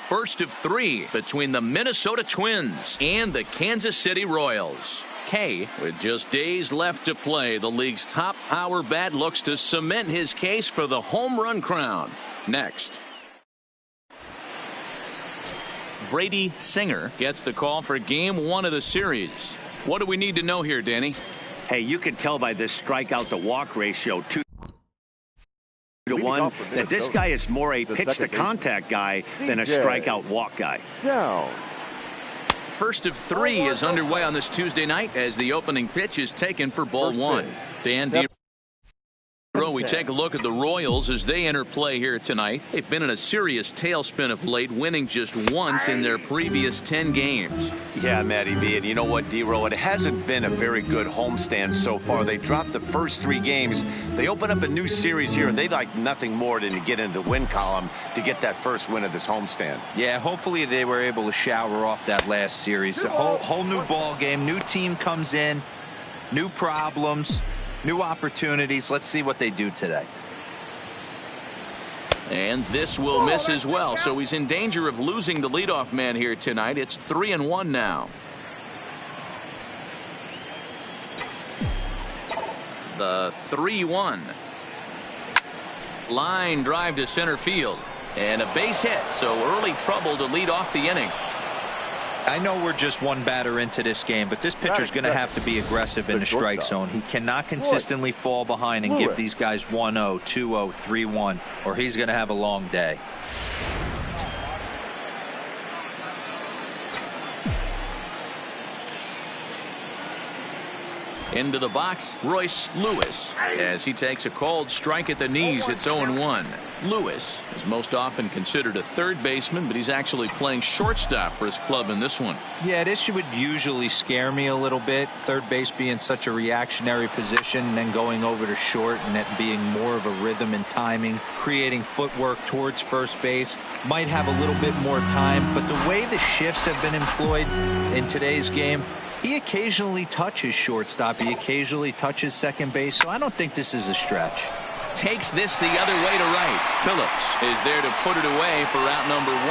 first of 3 between the Minnesota Twins and the Kansas City Royals. Kay, with just days left to play, the league's top power bat looks to cement his case for the home run crown. Next. Brady Singer gets the call for game 1 of the series. What do we need to know here, Danny? Hey, you can tell by this strikeout to walk ratio 2-to-1 that this guy is more a pitch to contact guy than a strikeout walk guy. Down. First of 3 is underway on this Tuesday night as the opening pitch is taken for ball 1. Dan, we take a look at the Royals as they enter play here tonight. They've been in a serious tailspin of late, winning just once in their previous 10 games. Yeah, Matty V, and you know what, D-Row, it hasn't been a very good homestand so far. They dropped the first 3 games. They open up a new series here, and they'd like nothing more than to get into the win column to get that first win of this homestand. Yeah, hopefully they were able to shower off that last series. A whole new ball game, new team comes in, new problems, new opportunities. Let's see what they do today. And this will miss as well, so he's in danger of losing the leadoff man here tonight. It's 3-1 now. The 3-1. Line drive to center field. And a base hit, so early trouble to lead off the inning. I know we're just one batter into this game, but this pitcher's going to have to be aggressive in the strike zone. He cannot consistently fall behind and give these guys 1-0, 2-0, 3-1, or he's going to have a long day. Into the box, Royce Lewis, as he takes a called strike at the knees. It's 0-1. Lewis is most often considered a third baseman, but he's actually playing shortstop for his club in this one. Yeah, this would usually scare me a little bit. Third base being such a reactionary position, and then going over to short and it being more of a rhythm and timing, creating footwork towards first base. Might have a little bit more time, but the way the shifts have been employed in today's game, he occasionally touches shortstop. He occasionally touches second base. So I don't think this is a stretch. Takes this the other way to right. Phillips is there to put it away for out number 1.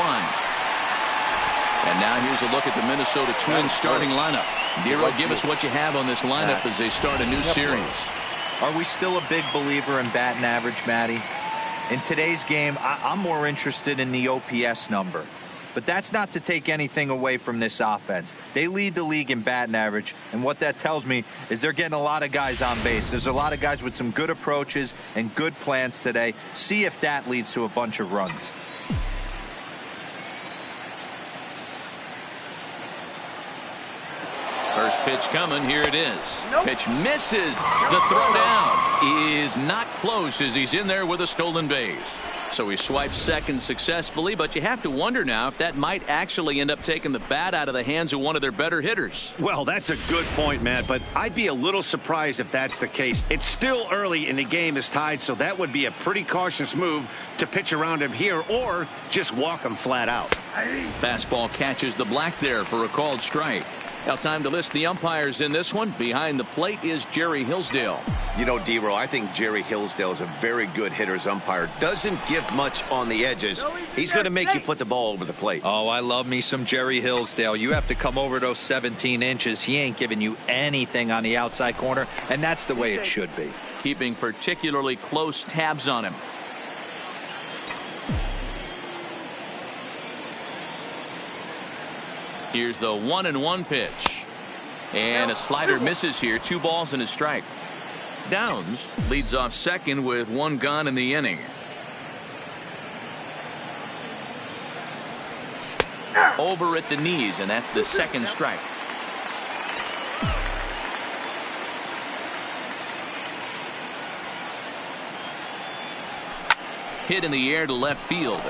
And now here's a look at the Minnesota Twins starting lineup. Nero, give us what you have on this lineup as they start a new series. Are we still a big believer in batting average, Matty? In today's game, I'm more interested in the OPS number. But that's not to take anything away from this offense. They lead the league in batting average, and what that tells me is they're getting a lot of guys on base. There's a lot of guys with some good approaches and good plans today. See if that leads to a bunch of runs. First pitch coming. Here it is. Pitch misses. The throw down is not close as he's in there with a stolen base. So he swipes second successfully, but you have to wonder now if that might actually end up taking the bat out of the hands of one of their better hitters. Well, that's a good point, Matt, but I'd be a little surprised if that's the case. It's still early and the game is tied, so that would be a pretty cautious move to pitch around him here or just walk him flat out. Fastball catches the black there for a called strike. Now time to list the umpires in this one. Behind the plate is Jerry Hillsdale. You know, D-Row, I think Jerry Hillsdale is a very good hitter's umpire. Doesn't give much on the edges. He's going to make you put the ball over the plate. Oh, I love me some Jerry Hillsdale. You have to come over those 17 inches. He ain't giving you anything on the outside corner, and that's the way it should be. Keeping particularly close tabs on him. Here's the 1-1 pitch. And a slider misses here. 2 balls and a strike. Downs leads off second with 1 gone in the inning. Over at the knees, and that's the second strike. Hit in the air to left field.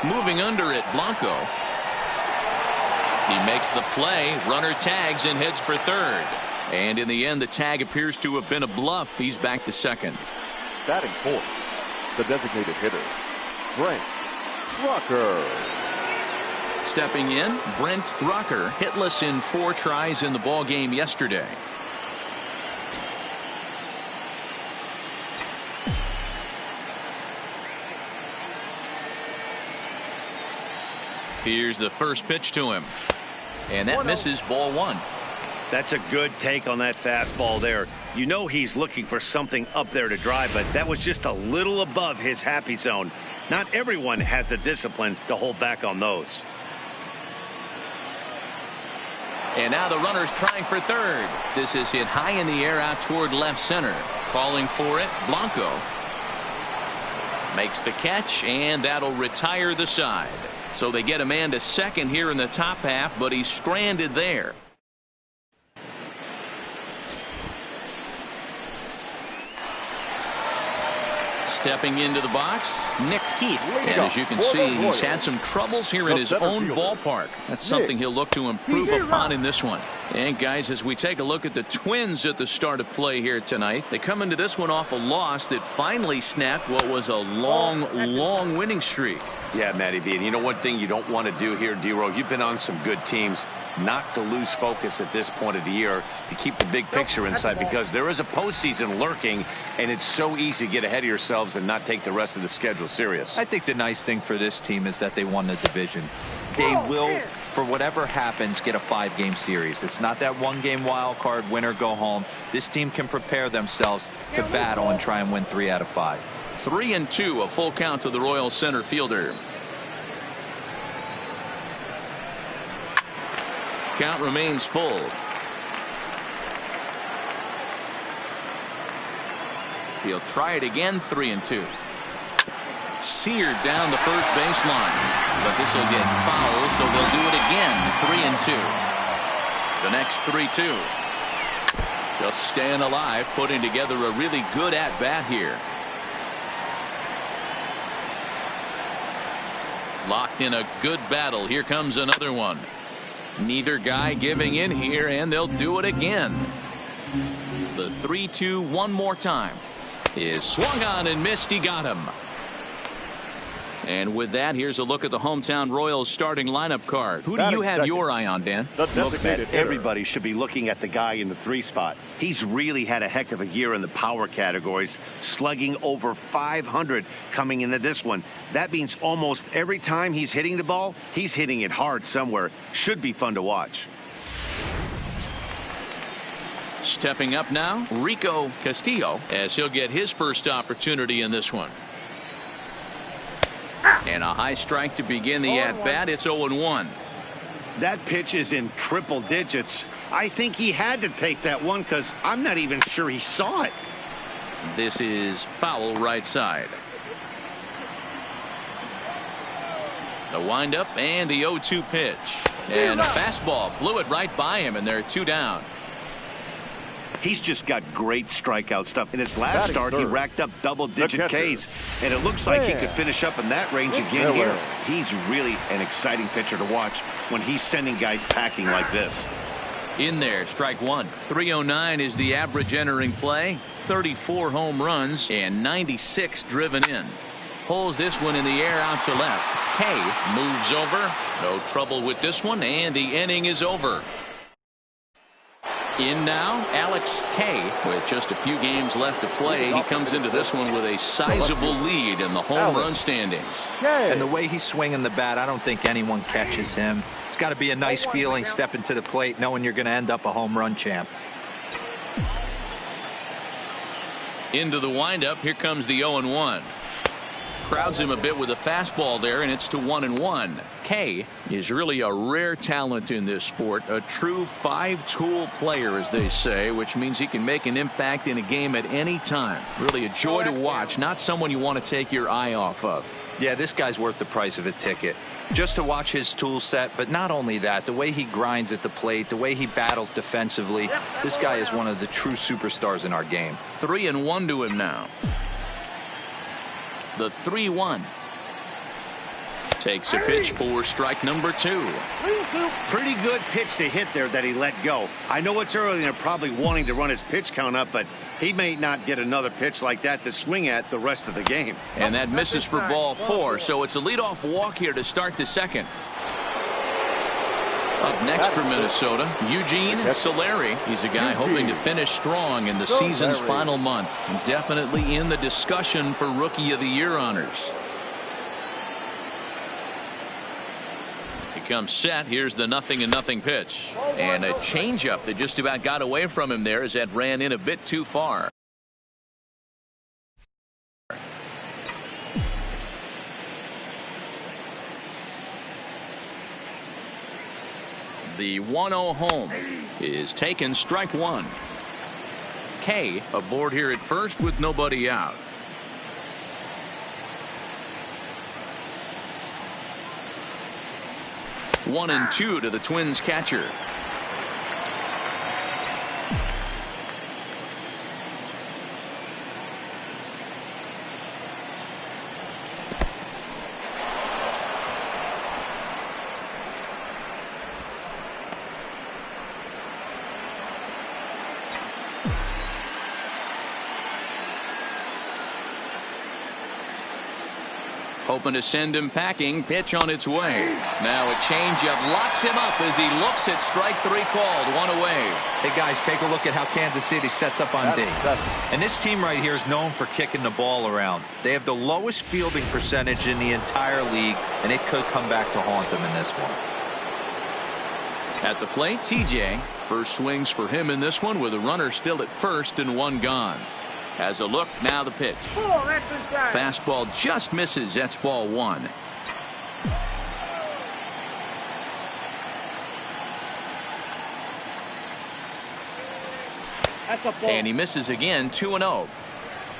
Moving under it, Blanco. He makes the play, runner tags and heads for third. And in the end, the tag appears to have been a bluff. He's back to second. Batting fourth, the designated hitter, Brent Rucker. Stepping in, Brent Rucker, hitless in 4 tries in the ball game yesterday. Here's the first pitch to him. And that misses, ball one. That's a good take on that fastball there. You know he's looking for something up there to drive, but that was just a little above his happy zone. Not everyone has the discipline to hold back on those. And now the runner's trying for third. This is hit high in the air out toward left center. Calling for it, Blanco. Makes the catch, and that'll retire the side. So they get a man to second here in the top half, but he's stranded there. Stepping into the box, Nick Heath. And as you can see, he's had some troubles here in his own ballpark. That's something he'll look to improve upon in this one. And guys, as we take a look at the Twins at the start of play here tonight, they come into this one off a loss that finally snapped what was a long winning streak. Yeah, Matty B. And you know one thing you don't want to do here, D-Row, you've been on some good teams, not to lose focus at this point of the year, to keep the big picture inside, because there is a postseason lurking, and it's so easy to get ahead of yourselves and not take the rest of the schedule serious. I think the nice thing for this team is that they won the division. They will, for whatever happens, get a 5-game series. It's not that 1-game wild card, win or go home. This team can prepare themselves to battle and try and win 3 out of 5. 3-2, a full count to the Royals center fielder. Count remains full. He'll try it again, 3-2. Seared down the first baseline, but this will get foul, so they'll do it again, 3-2. The next 3-2. Just staying alive, putting together a really good at-bat here. Locked in a good battle. Here comes another one. Neither guy giving in here, and they'll do it again. The 3-2 one more time. Is swung on and missed. He got him. And with that, here's a look at the hometown Royals starting lineup card. Who do you have your eye on, Dan? Look, everybody should be looking at the guy in the 3 spot. He's really had a heck of a year in the power categories, slugging over 500 coming into this one. That means almost every time he's hitting the ball, he's hitting it hard somewhere. Should be fun to watch. Stepping up now, Rico Castillo, as he'll get his first opportunity in this one. And a high strike to begin the at-bat. It's 0-1. That pitch is in triple digits. I think he had to take that one because I'm not even sure he saw it. This is foul right side. The windup and the 0-2 pitch. And a fastball blew it right by him, and they're 2 down. He's just got great strikeout stuff. In his last start, he racked up double-digit Ks, and it looks like he could finish up in that range again here. He's really an exciting pitcher to watch when he's sending guys packing like this. In there, strike one. 309 is the average entering play. 34 home runs and 96 driven in. Pulls this one in the air out to left. K moves over. No trouble with this one, and the inning is over. In now, Alex K. With just a few games left to play, he comes into this one with a sizable lead in the home run standings. And the way he's swinging the bat, I don't think anyone catches him. It's got to be a nice feeling stepping to the plate knowing you're going to end up a home run champ. Into the windup, here comes the 0-1. Crowds him a bit with a fastball there, and it's to 1-1. K is really a rare talent in this sport, a true 5-tool player, as they say, which means he can make an impact in a game at any time. Really a joy to watch, not someone you want to take your eye off of. Yeah, this guy's worth the price of a ticket. Just to watch his tool set, but not only that, the way he grinds at the plate, the way he battles defensively, this guy is one of the true superstars in our game. 3-1 to him now. The 3-1. Takes a pitch for strike number 2. Pretty good pitch to hit there that he let go. I know it's early and they're probably wanting to run his pitch count up, but he may not get another pitch like that to swing at the rest of the game. And that misses for ball 4, so it's a leadoff walk here to start the second. Up next for Minnesota, Eugene Solari. He's a guy hoping to finish strong in the season's final month. Definitely in the discussion for Rookie of the Year honors. comes set. Here's the 0-0 pitch. And a changeup that just about got away from him there as that ran in a bit too far. The 1-0 home is taken, strike one. K aboard here at first with nobody out. One and two to the Twins catcher. Hoping to send him packing. Pitch on its way. Now a changeup locks him up as he looks at strike three called. One away. Hey guys, take a look at how Kansas City sets up on D. And this team right here is known for kicking the ball around. They have the lowest fielding percentage in the entire league, and it could come back to haunt them in this one. At the plate, TJ. First swings for him in this one with a runner still at first and one gone. Has a look, now the pitch. Fastball just misses. That's ball one. And he misses again, 2-0.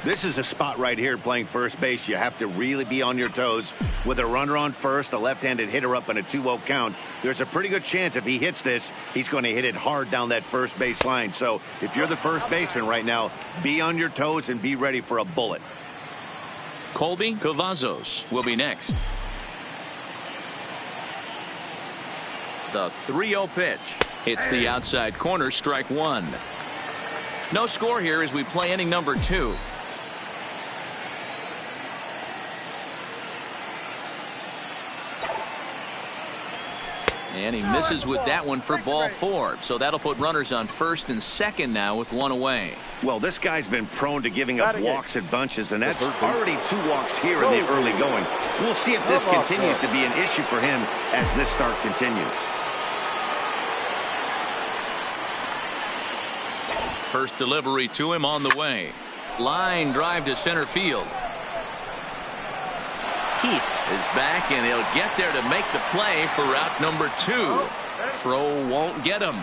This is a spot right here playing first base. You have to really be on your toes. With a runner on first, a left-handed hitter up in a 2-0 count, there's a pretty good chance if he hits this, he's going to hit it hard down that first base line. So if you're the first baseman right now, be on your toes and be ready for a bullet. Colby Cavazos will be next. The 3-0 pitch hits the outside corner, strike one. No score here as we play inning number two. And he misses with that one for ball four. So that'll put runners on first and second now with one away. Well, this guy's been prone to giving up walks in bunches, and that's already 2 walks here in the early going. We'll see if this continues to be an issue for him as this start continues. First delivery to him on the way. Line drive to center field. Keith is back, and he'll get there to make the play for route number 2. Throw won't get him.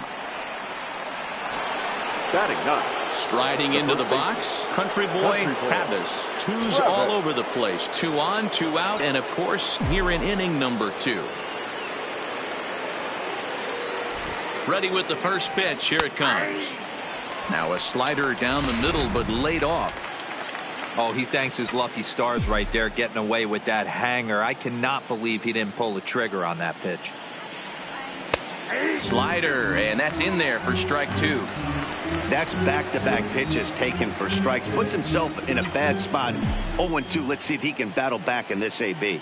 Batting 9. Striding into the box, country boy Travis. Twos all over the place. 2 on, 2 out, and of course here in inning number 2. Ready with the first pitch. Here it comes. Now a slider down the middle, but laid off. Oh, he thanks his lucky stars right there getting away with that hanger. I cannot believe he didn't pull the trigger on that pitch. Slider, and that's in there for strike 2. That's back-to-back pitches taken for strikes. Puts himself in a bad spot. 0-2. Let's see if he can battle back in this AB.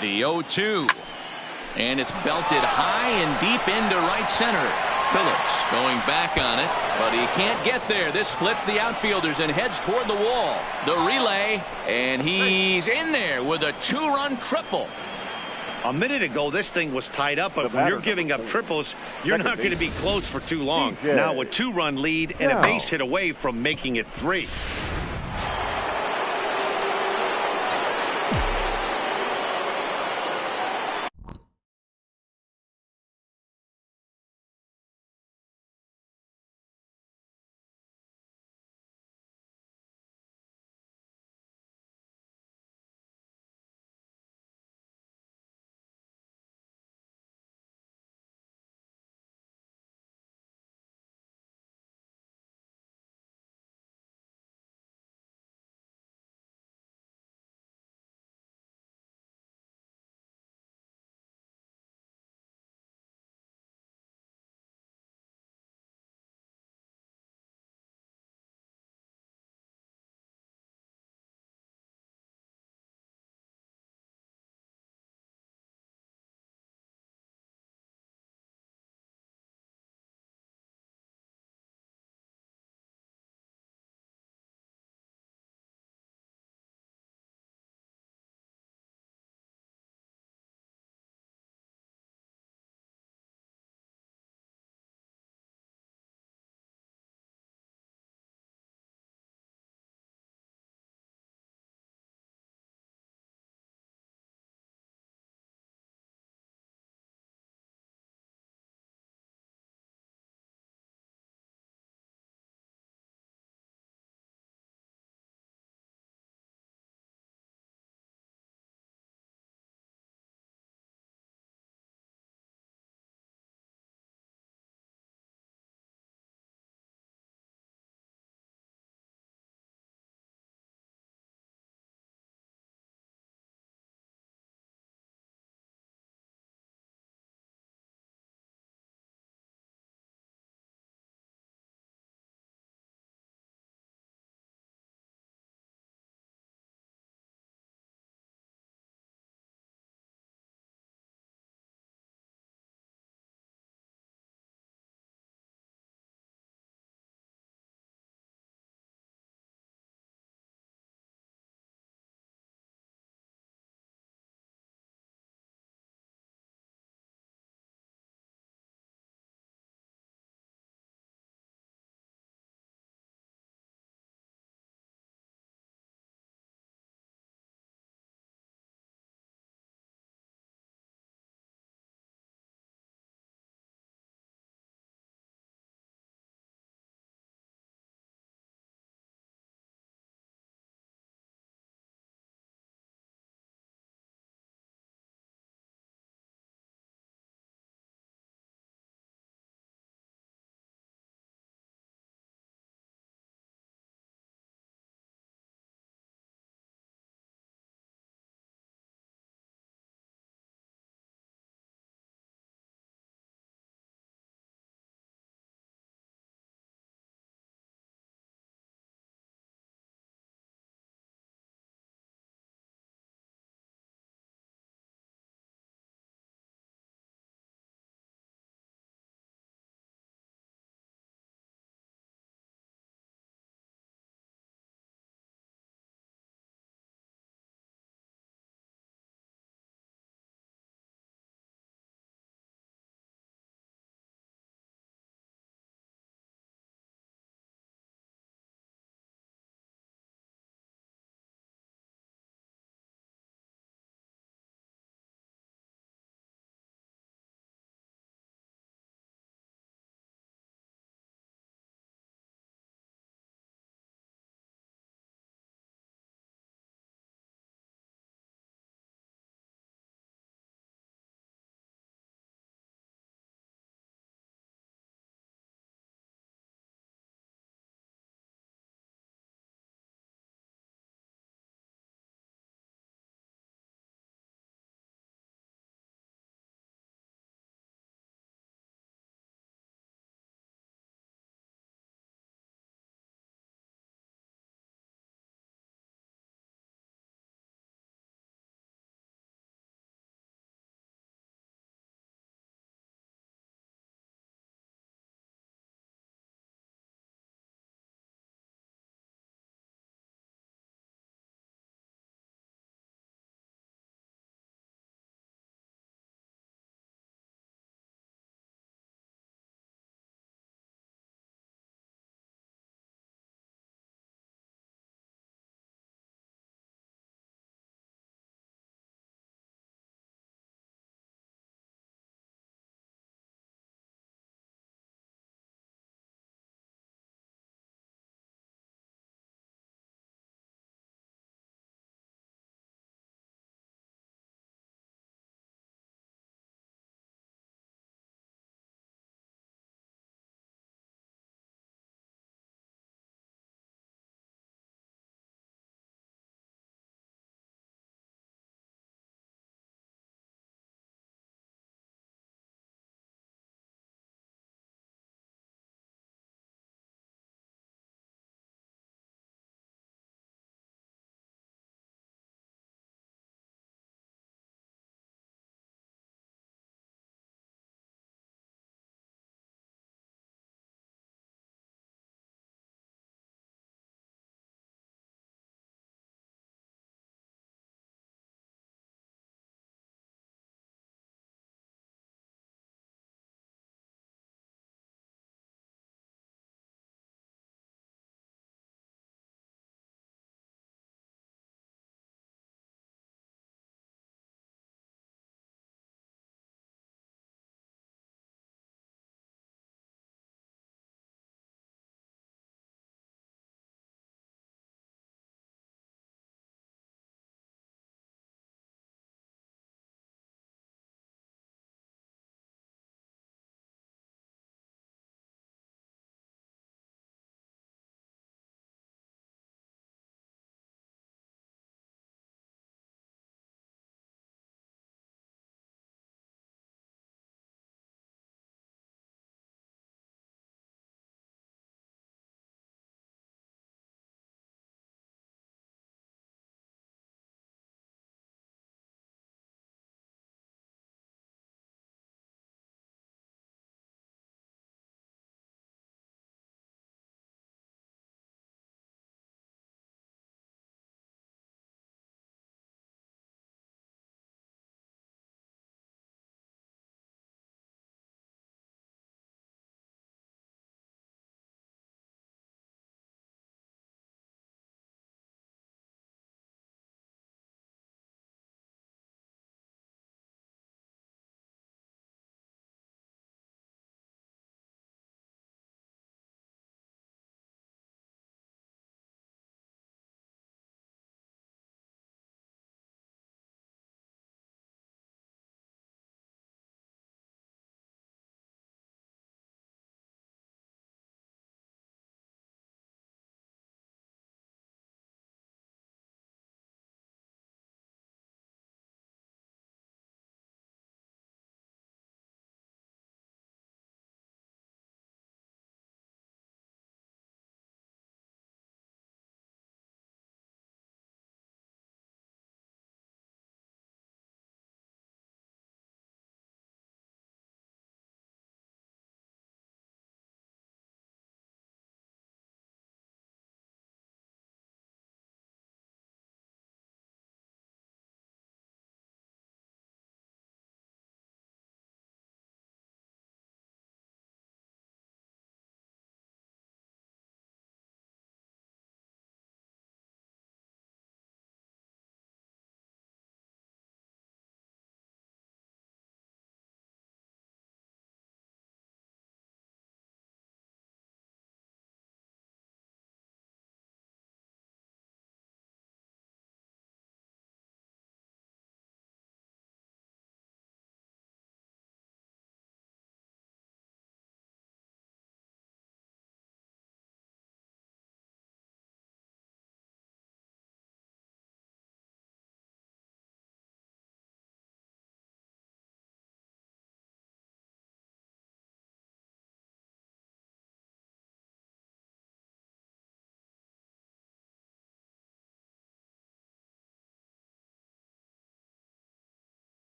The 0-2. And it's belted high and deep into right center. Phillips going back on it, but he can't get there. This splits the outfielders and heads toward the wall. The relay, and he's in there with a 2-run triple. A minute ago, this thing was tied up, but when you're giving up triples, you're not going to be close for too long. Now a 2-run lead and a base hit away from making it 3.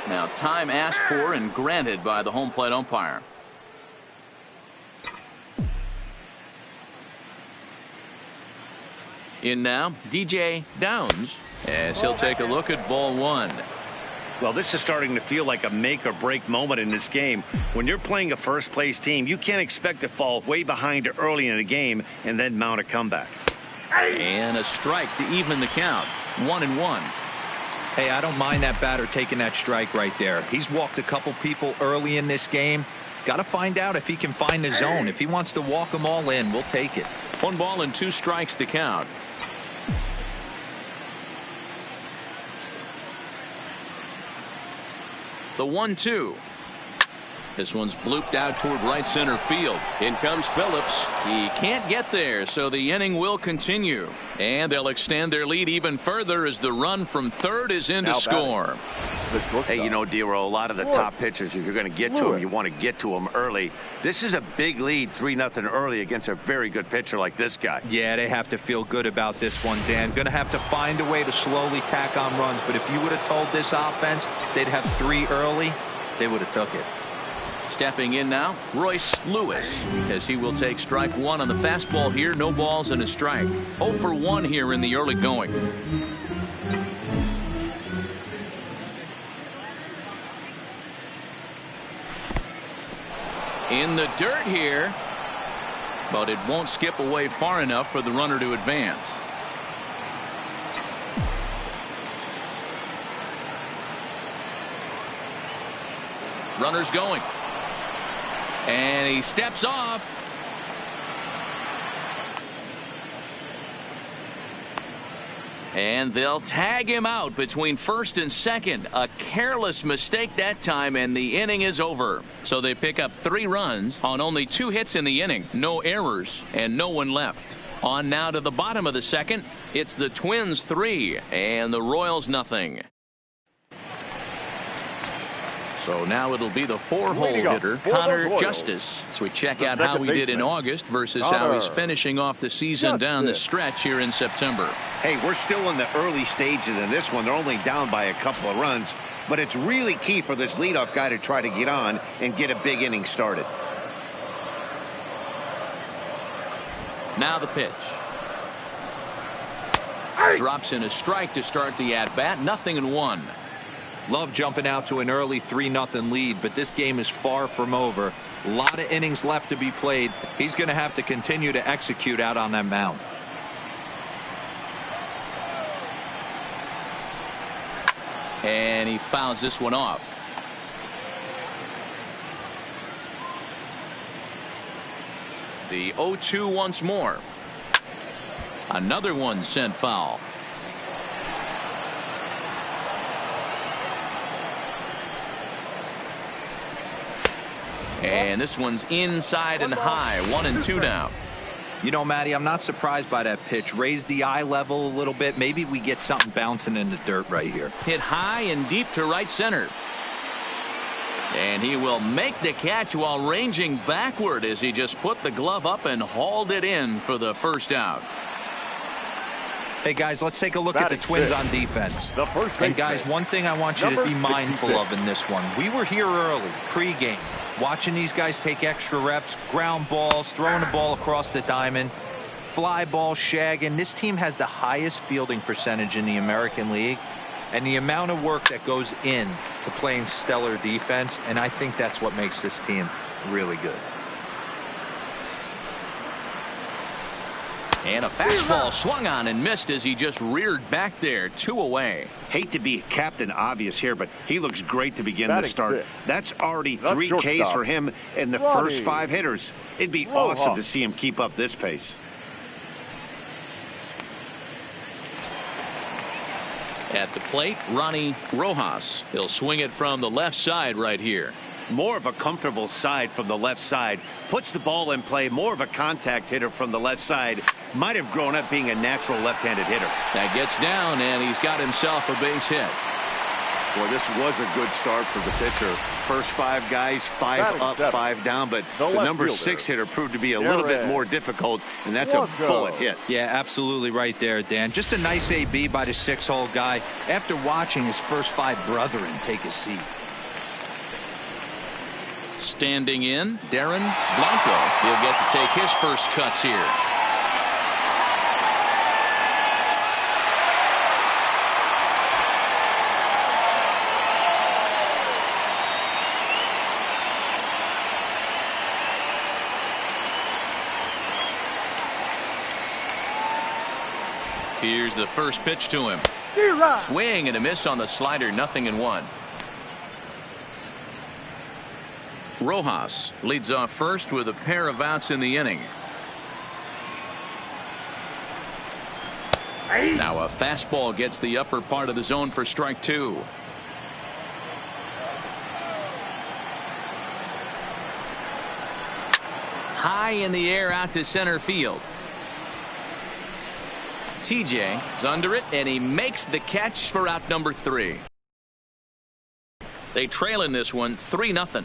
Now time asked for and granted by the home plate umpire. In now, DJ Downs, as he'll take a look at ball one. Well, this is starting to feel like a make-or-break moment in this game. When you're playing a first-place team, you can't expect to fall way behind early in the game and then mount a comeback. And a strike to even the count. 1-1. Hey, I don't mind that batter taking that strike right there. He's walked a couple people early in this game. Got to find out if he can find the zone. If he wants to walk them all in, we'll take it. 1 ball and 2 strikes to count. The 1-2. This one's blooped out toward right center field. In comes Phillips. He can't get there, so the inning will continue. And they'll extend their lead even further as the run from third is in to score. Hey, you know, Dero, a lot of the top pitchers, if you're going to get to them, you want to get to them early. This is a big lead, 3-0 early against a very good pitcher like this guy. Yeah, they have to feel good about this one, Dan. Going to have to find a way to slowly tack on runs. But if you would have told this offense they'd have 3 early, they would have took it. Stepping in now, Royce Lewis, as he will take strike 1 on the fastball here. No balls and a strike. 0 for 1 here in the early going. In the dirt here, but it won't skip away far enough for the runner to advance. Runner's going. And he steps off. And they'll tag him out between first and second. A careless mistake that time, and the inning is over. So they pick up 3 runs on only 2 hits in the inning. No errors and no one left. On now to the bottom of the second. It's the Twins 3 and the Royals nothing. So now it'll be the 4-hole hitter, Connor Justice. So we check out how he did in August versus how he's finishing off the season down the stretch here in September. Hey, we're still in the early stages in this one. They're only down by a couple of runs, but it's really key for this leadoff guy to try to get on and get a big inning started. Now the pitch. Drops in a strike to start the at-bat. 0-1. Love jumping out to an early 3-0 lead, but this game is far from over. A lot of innings left to be played. He's going to have to continue to execute out on that mound. And he fouls this one off. The 0-2 once more. Another one sent foul. And this one's inside and high. 1-2 now. You know, Matty, I'm not surprised by that pitch. Raise the eye level a little bit. Maybe we get something bouncing in the dirt right here. Hit high and deep to right center. And he will make the catch while ranging backward as he just put the glove up and hauled it in for the first out. Hey, guys, let's take a look at the Twins on defense. And, guys, one thing I want you to be mindful of in this one. We were here early, pregame, watching these guys take extra reps, ground balls, throwing the ball across the diamond, fly ball, shagging. This team has the highest fielding percentage in the American League, and the amount of work that goes in to playing stellar defense, and I think that's what makes this team really good. And a fastball swung on and missed as he just reared back there. 2 away. Hate to be Captain Obvious here, but he looks great to begin the start. That's already 3 Ks for him in the first 5 hitters. It'd be awesome to see him keep up this pace. At the plate, Ronnie Rojas. He'll swing it from the left side right here. More of a comfortable side from the left side. Puts the ball in play. More of a contact hitter from the left side. Might have grown up being a natural left-handed hitter. That gets down, and he's got himself a base hit. Boy, this was a good start for the pitcher. First 5 guys, 5 up, 5 down, but the number 6 hitter proved to be a little bit more difficult, and that's a bullet hit. Yeah, absolutely right there, Dan. Just a nice AB by the 6-hole guy after watching his first 5 brethren take a seat. Standing in, Darren Blanco. He'll get to take his first cuts here. Here's the first pitch to him. Swing and a miss on the slider, 0-1. Rojas leads off first with a pair of outs in the inning. Now a fastball gets the upper part of the zone for strike 2. High in the air out to center field. TJ is under it, and he makes the catch for out number 3. They trail in this one 3-0.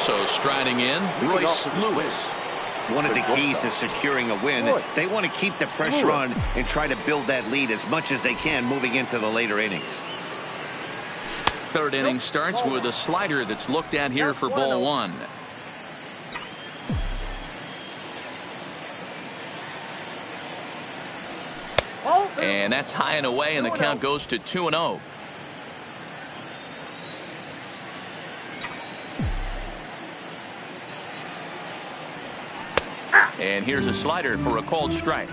So striding in, Royce Lewis. One of the keys to securing a win, they want to keep the pressure on and try to build that lead as much as they can moving into the later innings. Third inning starts with a slider that's looked at here for ball 1. And that's high and away, and the count goes to 2-0. And here's a slider for a called strike.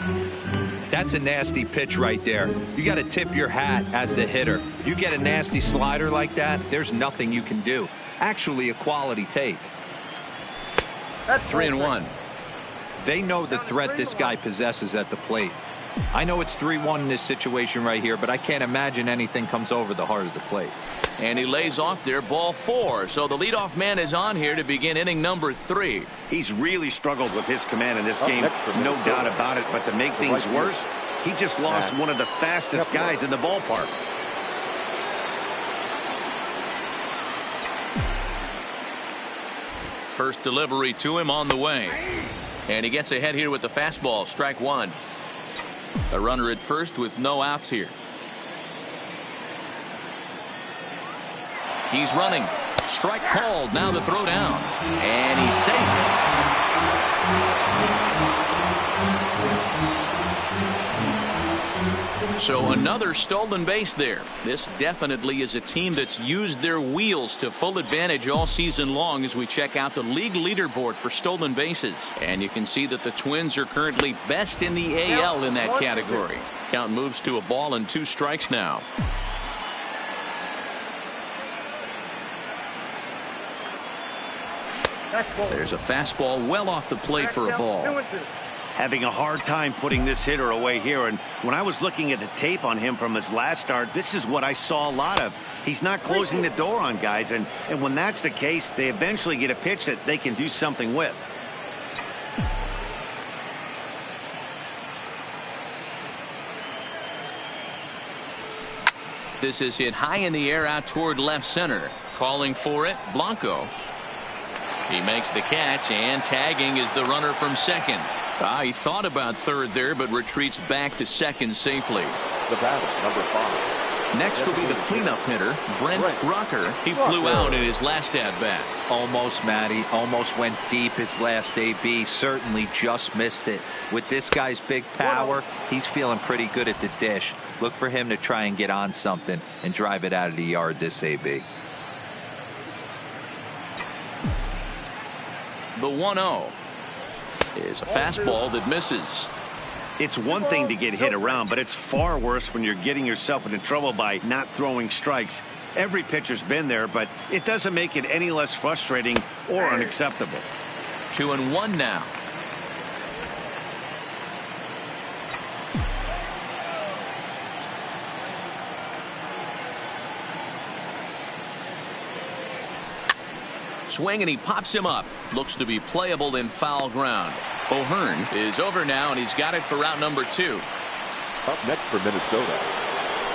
That's a nasty pitch right there. You got to tip your hat as the hitter. You get a nasty slider like that, there's nothing you can do. Actually a quality take. 3-1. They know the threat this guy possesses at the plate. I know it's 3-1 in this situation right here, but I can't imagine anything comes over the heart of the plate. And he lays off there, ball 4. So the leadoff man is on here to begin inning number 3. He's really struggled with his command in this game, no doubt about it. But to make things worse, he just lost one of the fastest guys in the ballpark. First delivery to him on the way. And he gets ahead here with the fastball, strike 1. A runner at first with no outs here. He's running. Strike called. Now the throw down. And he's safe. So another stolen base there. This definitely is a team that's used their wheels to full advantage all season long as we check out the league leaderboard for stolen bases. And you can see that the Twins are currently best in the AL in that category. Count moves to a ball and 2 strikes now. There's a fastball well off the plate for a ball. Having a hard time putting this hitter away here, and when I was looking at the tape on him from his last start, this is what I saw a lot of. He's not closing the door on guys, and when that's the case, they eventually get a pitch that they can do something with. This is hit high in the air out toward left center. Calling for it, Blanco. He makes the catch, and tagging is the runner from second. He thought about third there, but retreats back to second safely. The batter, number 5. Next will be the cleanup hitter, Brent Rucker. He flew out in his last at-bat. Almost, Matty. Almost went deep his last AB. Certainly just missed it. With this guy's big power, he's feeling pretty good at the dish. Look for him to try and get on something and drive it out of the yard this AB. The 1-0 is a fastball that misses. It's one thing to get hit around, but it's far worse when you're getting yourself into trouble by not throwing strikes. Every pitcher's been there, but it doesn't make it any less frustrating or unacceptable. 2-1 now. Swing, and he pops him up. Looks to be playable in foul ground. O'Hearn is over now, and he's got it for route number 2. Up next for Minnesota,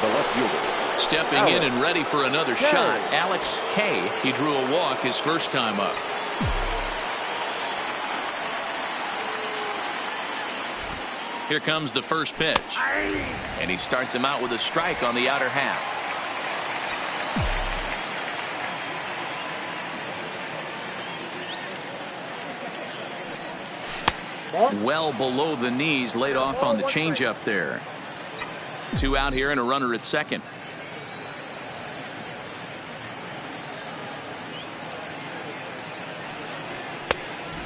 the left fielder. Stepping in and ready for another shot, Alex Hay. He drew a walk his first time up. Here comes the first pitch. And he starts him out with a strike on the outer half. Well below the knees, laid off on the changeup there. 2 out here and a runner at second.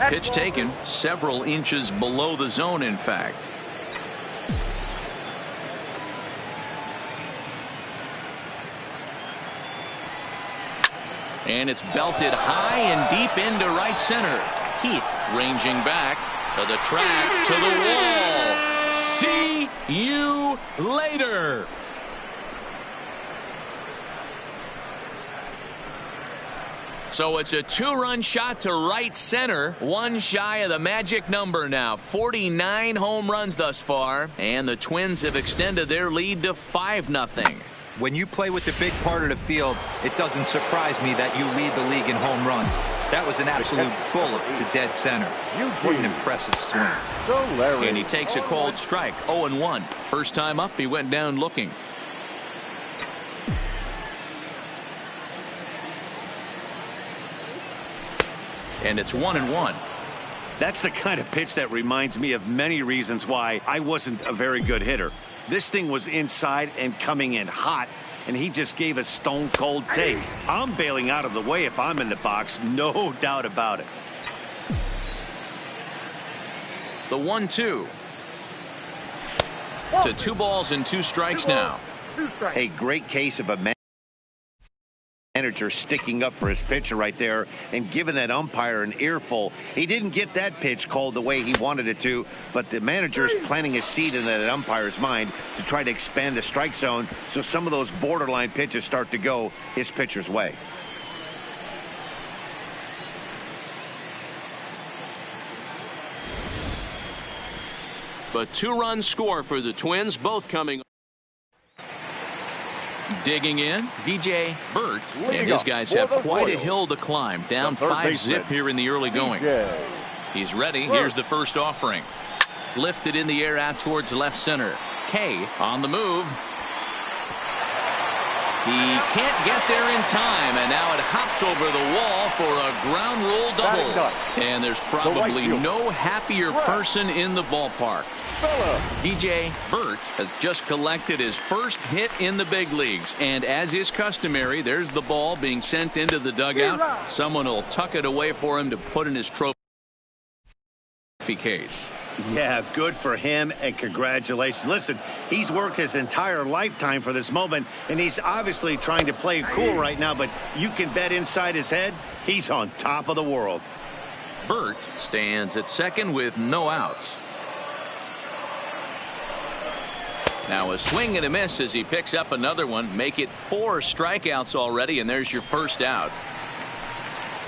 Pitch taken several inches below the zone, in fact. And it's belted high and deep into right center. Heath ranging back to the track, to the wall. See you later. So it's a 2-run shot to right center. 1 shy of the magic number now. 49 home runs thus far. And the Twins have extended their lead to 5-0. When you play with the big part of the field, it doesn't surprise me that you lead the league in home runs. That was an absolute bullet to dead center. What an impressive swing. And he takes a cold strike. 0-1. First time up, he went down looking. And it's 1-1. That's the kind of pitch that reminds me of many reasons why I wasn't a very good hitter. This thing was inside and coming in hot, and he just gave a stone cold take. I'm bailing out of the way if I'm in the box, no doubt about it. The 1-2 to 2 balls and 2 strikes now. A great case of a manager sticking up for his pitcher right there and giving that umpire an earful. He didn't get that pitch called the way he wanted it to, but the manager is planting a seed in that umpire's mind to try to expand the strike zone so some of those borderline pitches start to go his pitcher's way. But 2-run score for the Twins, both coming. Digging in, DJ Burt, and his guys have quite a hill to climb. Down 5-zip here in the early going. He's ready. Here's the first offering. Lifted in the air out towards left center. Kay on the move. He can't get there in time, and now it hops over the wall for a ground rule double. And there's probably no happier person in the ballpark. DJ Burt has just collected his first hit in the big leagues, and as is customary, there's the ball being sent into the dugout. Someone will tuck it away for him to put in his trophy case. Yeah, good for him, and congratulations. Listen, he's worked his entire lifetime for this moment, and he's obviously trying to play cool right now, but you can bet inside his head, he's on top of the world. Burt stands at second with no outs. Now a swing and a miss as he picks up another one. Make it 4 strikeouts already, and there's your first out.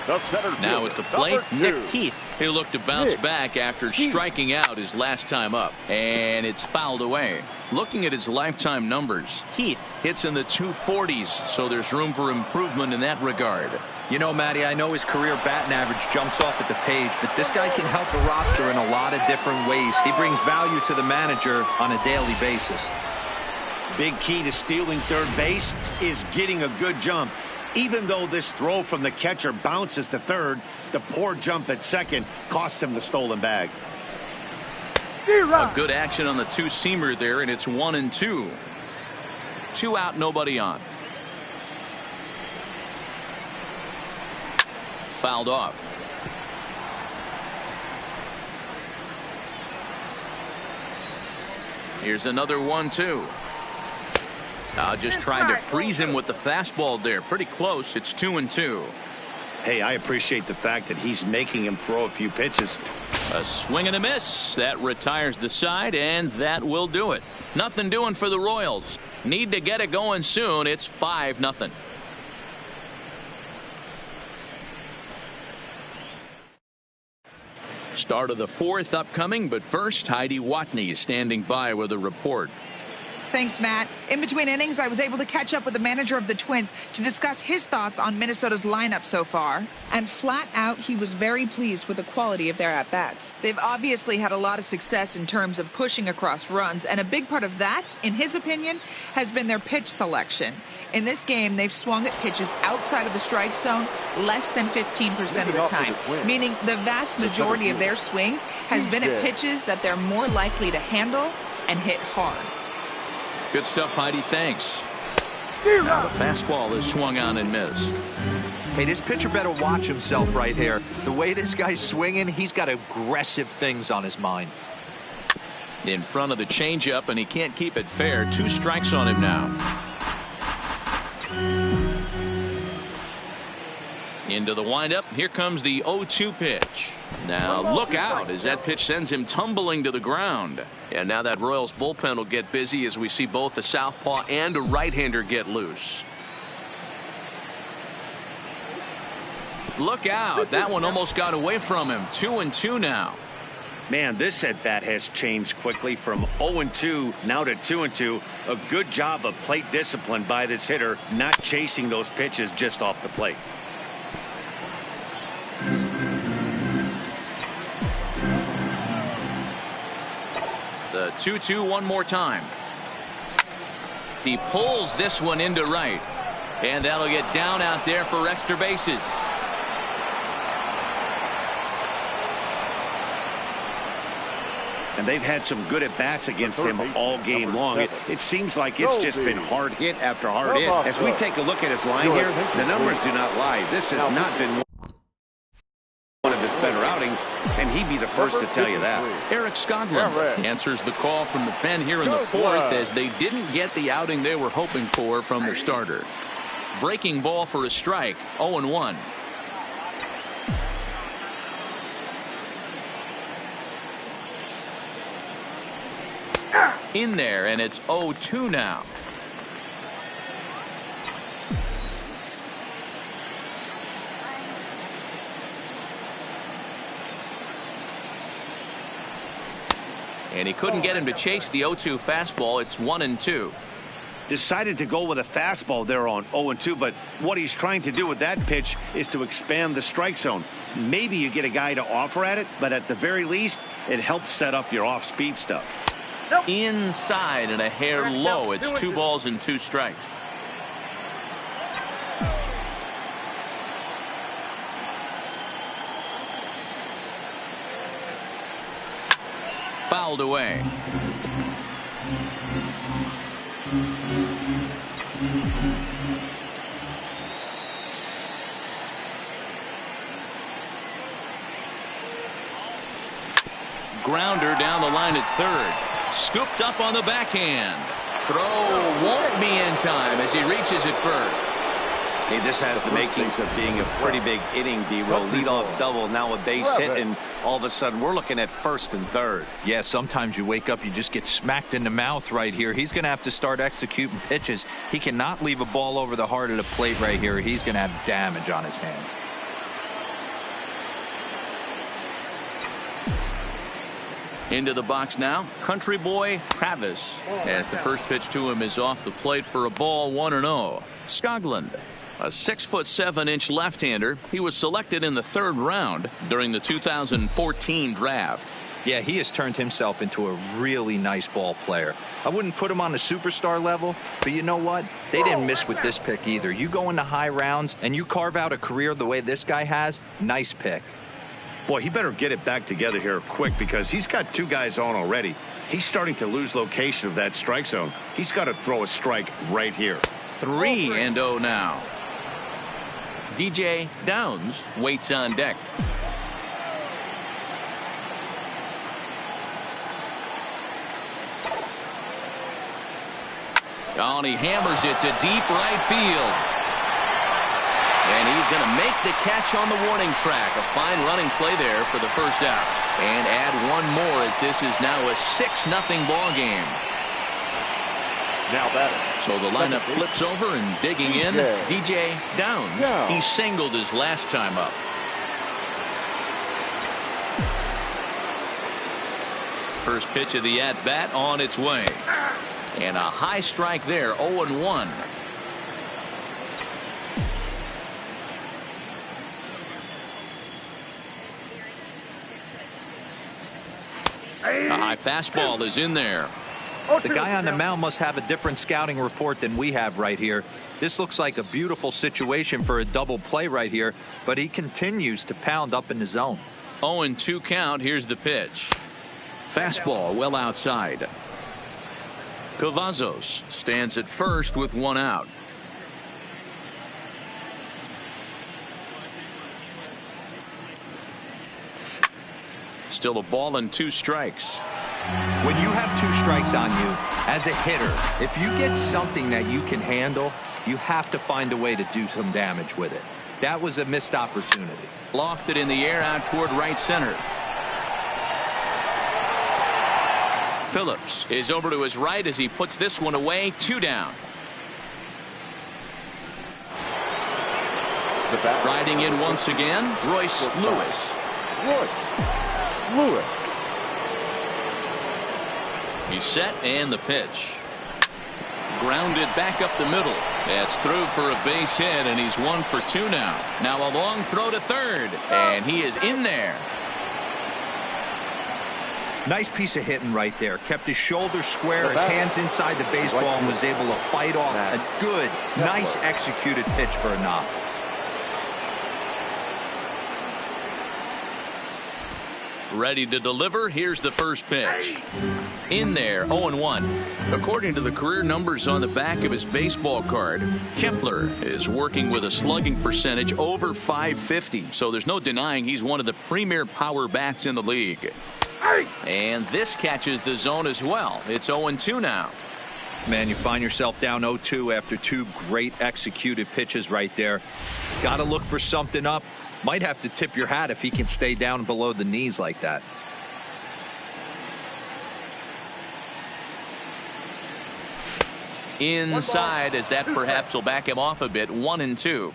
Now at the plate, Nick Heath, who looked to bounce back after striking out his last time up. And it's fouled away. Looking at his lifetime numbers, Heath hits in the 240s, so there's room for improvement in that regard. You know, Matty, I know his career batting average jumps off at the page, but this guy can help the roster in a lot of different ways. He brings value to the manager on a daily basis. Big key to stealing third base is getting a good jump. Even though this throw from the catcher bounces to third, the poor jump at second cost him the stolen bag. A good action on the 2-seamer there, and it's 1-2. 2 out, nobody on. Fouled off. Here's another 1-2. Just trying to freeze him with the fastball there. Pretty close. It's 2-2. Hey, I appreciate the fact that he's making him throw a few pitches. A swing and a miss. That retires the side, and that will do it. Nothing doing for the Royals. Need to get it going soon. It's 5-0. Start of the 4th upcoming, but first, Heidi Watney is standing by with a report. Thanks, Matt. In between innings, I was able to catch up with the manager of the Twins to discuss his thoughts on Minnesota's lineup so far. And flat out, he was very pleased with the quality of their at-bats. They've obviously had a lot of success in terms of pushing across runs, and a big part of that, in his opinion, has been their pitch selection. In this game, they've swung at pitches outside of the strike zone less than 15% of the time, meaning the vast majority of their swings has been at pitches that they're more likely to handle and hit hard. Good stuff, Heidi. Thanks. Now the fastball is swung on and missed. Hey, this pitcher better watch himself right here. The way this guy's swinging, he's got aggressive things on his mind. In front of the changeup, and he can't keep it fair. 2 strikes on him now. Into the windup. Here comes the 0-2 pitch. Now look out as that pitch sends him tumbling to the ground. And now that Royals bullpen will get busy as we see both a southpaw and a right-hander get loose. Look out. That one almost got away from him. 2-2 now. Man, this at-bat has changed quickly from 0-2 now to 2-2. A good job of plate discipline by this hitter, not chasing those pitches just off the plate. The 2-2 one more time. He pulls this one into right. And that'll get down out there for extra bases. And they've had some good at-bats against him all game long. It seems like it's just been hard hit after hard hit. As we take a look at his line here, the numbers do not lie. This has not been one of his better outings, and he'd be the first to tell you that. Eric Skoglund answers the call from the pen here in the 4th as they didn't get the outing they were hoping for from their starter. Breaking ball for a strike. 0-1. In there, and it's 0-2 now. And he couldn't get him to chase the 0-2 fastball. It's 1-2. Decided to go with a fastball there on 0-2, but what he's trying to do with that pitch is to expand the strike zone. Maybe you get a guy to offer at it, but at the very least, it helps set up your off-speed stuff. Inside and a hair low. It's 2 balls and 2 strikes. Fouled away. Grounder down the line at third. Scooped up on the backhand. Throw won't be in time as he reaches it first. Hey, this has the makings of being a pretty big inning, D-Roll. Leadoff double, now a base hit, and all of a sudden we're looking at first and third. Yeah, sometimes you wake up, you just get smacked in the mouth right here. He's going to have to start executing pitches. He cannot leave a ball over the heart of the plate right here. He's going to have damage on his hands. Into the box now, country boy Travis, as the first pitch to him is off the plate for a ball. 1-0. Skoglund, a 6'7" left-hander. He was selected in the 3rd round during the 2014 draft. Yeah, he has turned himself into a really nice ball player. I wouldn't put him on the superstar level, but you know what? They didn't miss with this pick either. You go into high rounds and you carve out a career the way this guy has, nice pick. Boy, he better get it back together here quick because he's got 2 guys on already. He's starting to lose location of that strike zone. He's got to throw a strike right here. 3-0 now. DJ Downs waits on deck. Oh, and he hammers it to deep right field. And he's going to make the catch on the warning track. A fine running play there for the first out. And add one more as this is now a 6-0 ball game. Now batter. So the lineup flips over and digging in. DJ Downs. He singled his last time up. First pitch of the at-bat on its way. And a high strike there, 0-1. A high fastball is in there. The guy on the mound must have a different scouting report than we have right here. This looks like a beautiful situation for a double play right here, but he continues to pound up in the zone. 0-2 count. Here's the pitch. Fastball well outside. Cavazos stands at first with one out. Still a ball and 2 strikes. When you have 2 strikes on you as a hitter, if you get something that you can handle, you have to find a way to do some damage with it. That was a missed opportunity. Lofted in the air out toward right center. Phillips is over to his right as he puts this one away. 2 down. Riding in once again, Royce Lewis. He's set, and the pitch. Grounded back up the middle. That's through for a base hit, and he's 1 for 2 now. Now a long throw to third, and he is in there. Nice piece of hitting right there. Kept his shoulders square, his hands inside the baseball, and was able to fight off a good, nice executed pitch for a knock. Ready to deliver. Here's the first pitch. In there, 0-1. According to the career numbers on the back of his baseball card, Kepler is working with a slugging percentage over .550, so there's no denying he's one of the premier power bats in the league. And this catches the zone as well. It's 0-2 now. Man, you find yourself down 0-2 after 2 great executed pitches right there. Got to look for something up. Might have to tip your hat if he can stay down below the knees like that. Inside, as that perhaps will back him off a bit. 1-2.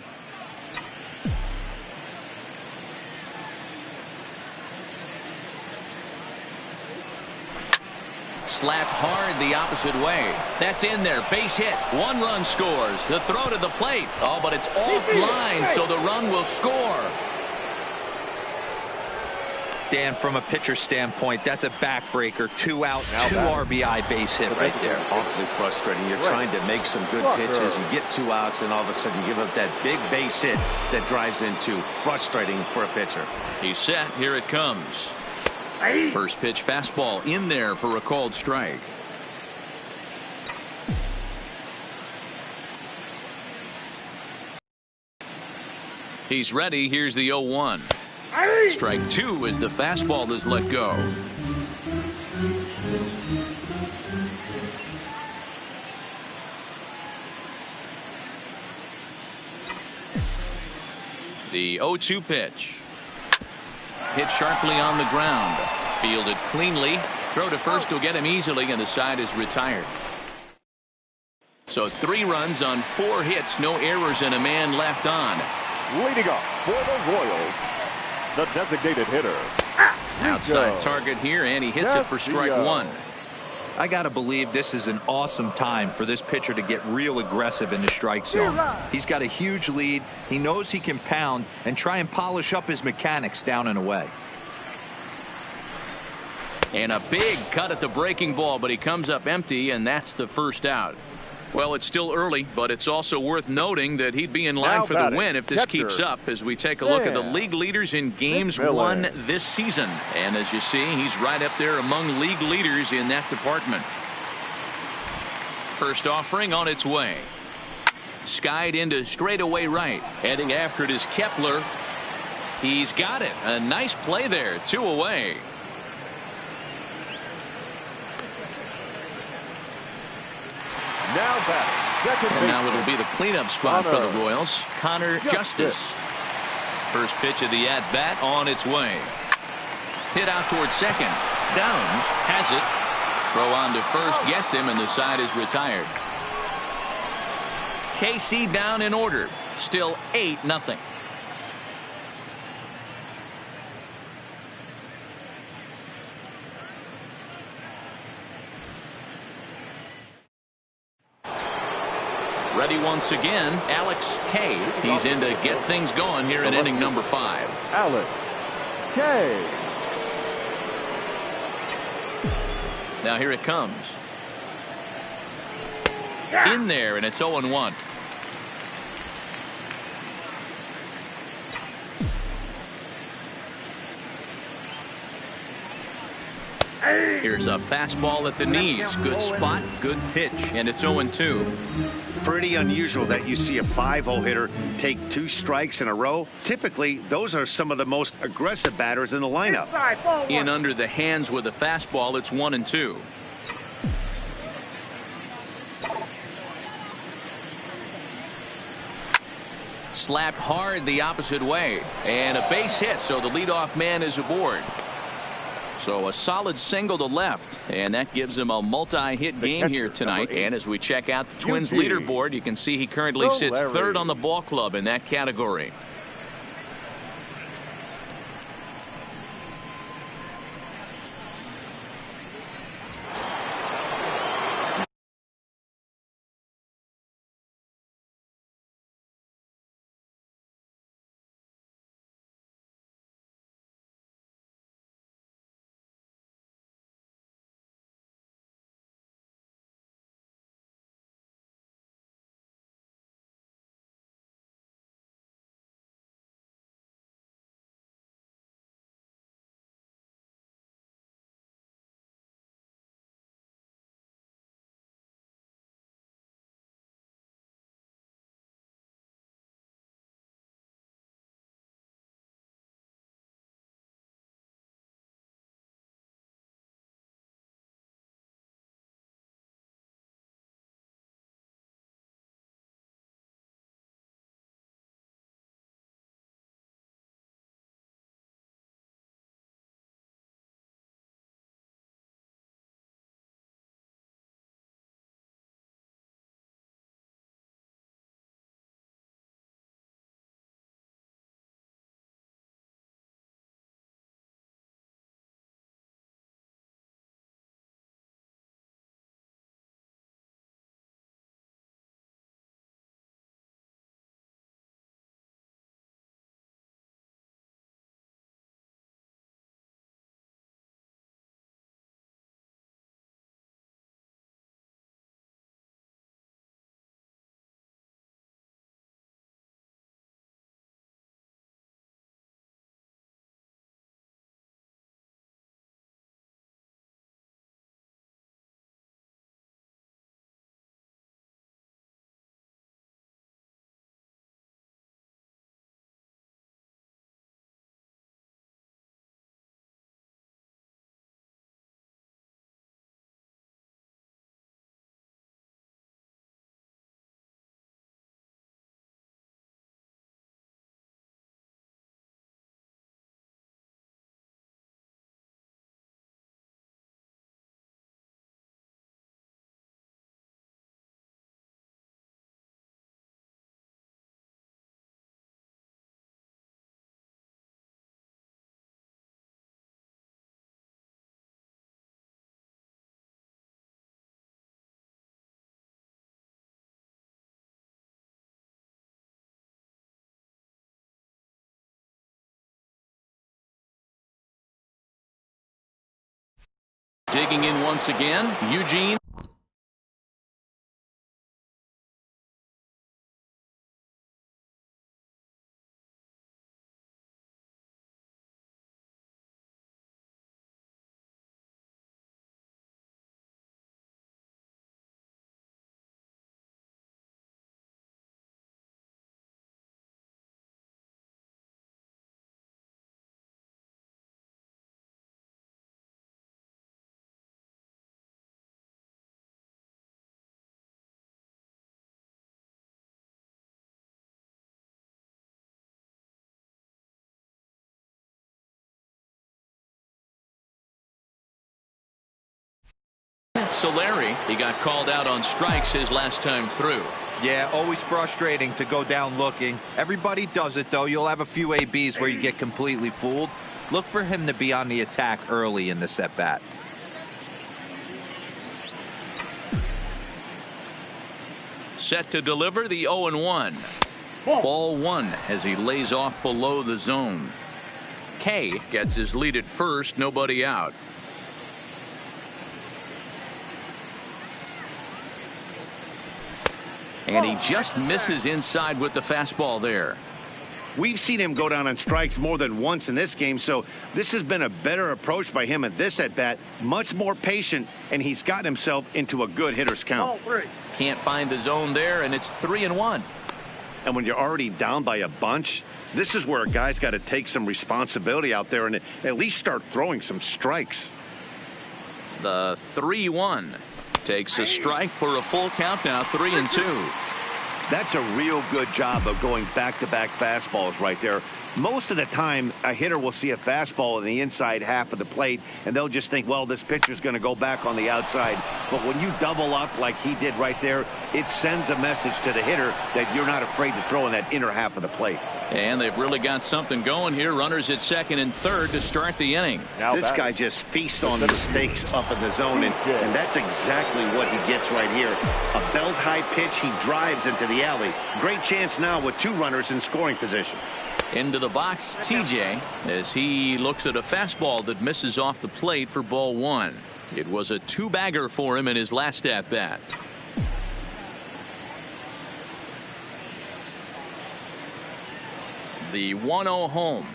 Slapped hard the opposite way. That's in there. Base hit. 1 run scores. The throw to the plate. Oh, but it's offline, so the run will score. Dan, from a pitcher standpoint, that's a backbreaker. 2 out, 2 RBI base hit right there. Awfully frustrating. You're trying to make some good pitches. You get 2 outs, and all of a sudden give up that big base hit that drives into. Frustrating for a pitcher. He's set. Here it comes. First pitch fastball in there for a called strike. He's ready. Here's the 0-1. Strike 2 as the fastball is let go. The 0-2 pitch. Hit sharply on the ground. Fielded cleanly. Throw to first will get him easily, and the side is retired. So 3 runs on 4 hits, no errors, and a man left on. Leading up for the Royals, the designated hitter. Outside target here, and he hits it for strike 1. I got to believe this is an awesome time for this pitcher to get real aggressive in the strike zone. He's got a huge lead. He knows he can pound and try and polish up his mechanics down and away. And a big cut at the breaking ball, but he comes up empty, and that's the first out. Well, it's still early, but it's also worth noting that he'd be in line for the win if this keeps up, as we take a look at the league leaders in games won this season. And as you see, he's right up there among league leaders in that department. First offering on its way. Skied into straightaway right. Heading after it is Kepler. He's got it. A nice play there. 2 away. Now back, second and now it'll be the cleanup spot for the Royals. Connor Justice. First pitch of the at-bat on its way. Hit out towards second. Downs has it. Throw on to first gets him, and the side is retired. KC down in order. Still 8-0. Ready once again, Alex K. He's in to get things going here in inning number 5. Alex K. Now here it comes. In there, and it's 0-1. Here's a fastball at the knees. Good spot, good pitch, and it's 0-2. Pretty unusual that you see a 5-0 hitter take 2 strikes in a row. Typically, those are some of the most aggressive batters in the lineup. In under the hands with a fastball, it's 1-2. Slapped hard the opposite way, and a base hit, so the leadoff man is aboard. So a solid single to left, and that gives him a multi-hit game here tonight. And as we check out the Twins leaderboard, you can see he currently sits 3rd on the ball club in that category. Digging in once again, Eugene. Solari, he got called out on strikes his last time through. Yeah, always frustrating to go down looking. Everybody does it, though. You'll have a few ABs where you get completely fooled. Look for him to be on the attack early in this at-bat. set to deliver the 0-1. Ball one as he lays off below the zone. K gets his lead at first, nobody out. And he just misses inside with the fastball there. We've seen him go down on strikes more than once in this game, so this has been a better approach by him at this at-bat. Much more patient, and he's gotten himself into a good hitter's count. Can't find the zone there, and it's 3-1. And when you're already down by a bunch, this is where a guy's got to take some responsibility out there and at least start throwing some strikes. The 3-1 takes a strike for a full count now, 3-2. That's a real good job of going back-to-back fastballs right there. Most of the time, a hitter will see a fastball in the inside half of the plate, and they'll just think, well, this pitcher's going to go back on the outside. But when you double up like he did right there, it sends a message to the hitter that you're not afraid to throw in that inner half of the plate. And they've really got something going here. Runners at second and third to start the inning. This guy just feasts on mistakes up in the zone, and that's exactly what he gets right here. A belt-high pitch, he drives into the alley. Great chance now with two runners in scoring position. Into the box, TJ, as he looks at a fastball that misses off the plate for ball one. It was a two-bagger for him in his last at-bat. The 1-0 home.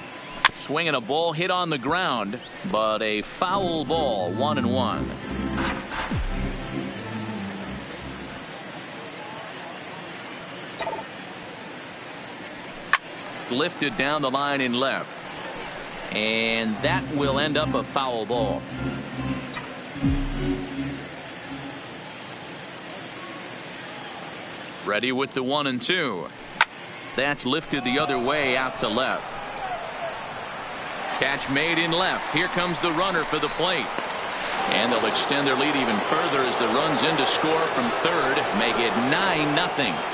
Swinging a ball hit on the ground, but a foul ball, 1-1. Lifted down the line in left, and that will end up a foul ball. Ready with the 1-2. That's lifted the other way out to left. Catch made in left. Here comes the runner for the plate, and they'll extend their lead even further as the runs in to score from third, make it 9-0.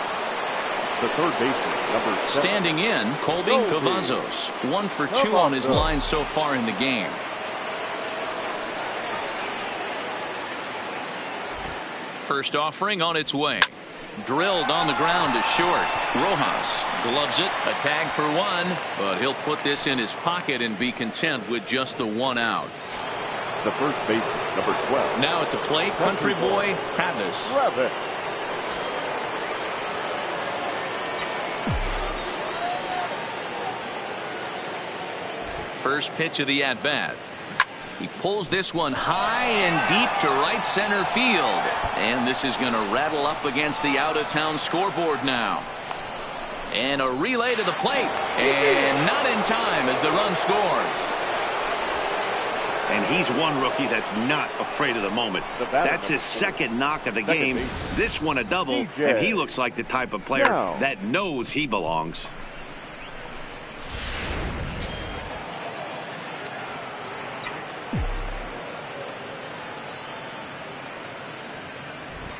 The third baseman, number 7. Standing in, Colby Cavazos, 1 for 2 on his line so far in the game. First offering on its way. Drilled on the ground to short. Rojas gloves it, a tag for 1, but he'll put this in his pocket and be content with just the 1 out. The first baseman, number 12. Now at the plate, country boy Travis. First pitch of the at-bat. He pulls this one high and deep to right center field. And this is going to rattle up against the out-of-town scoreboard now. And a relay to the plate. And not in time as the run scores. And he's one rookie that's not afraid of the moment. That's his second knock of the game. This one a double, and he looks like the type of player that knows he belongs.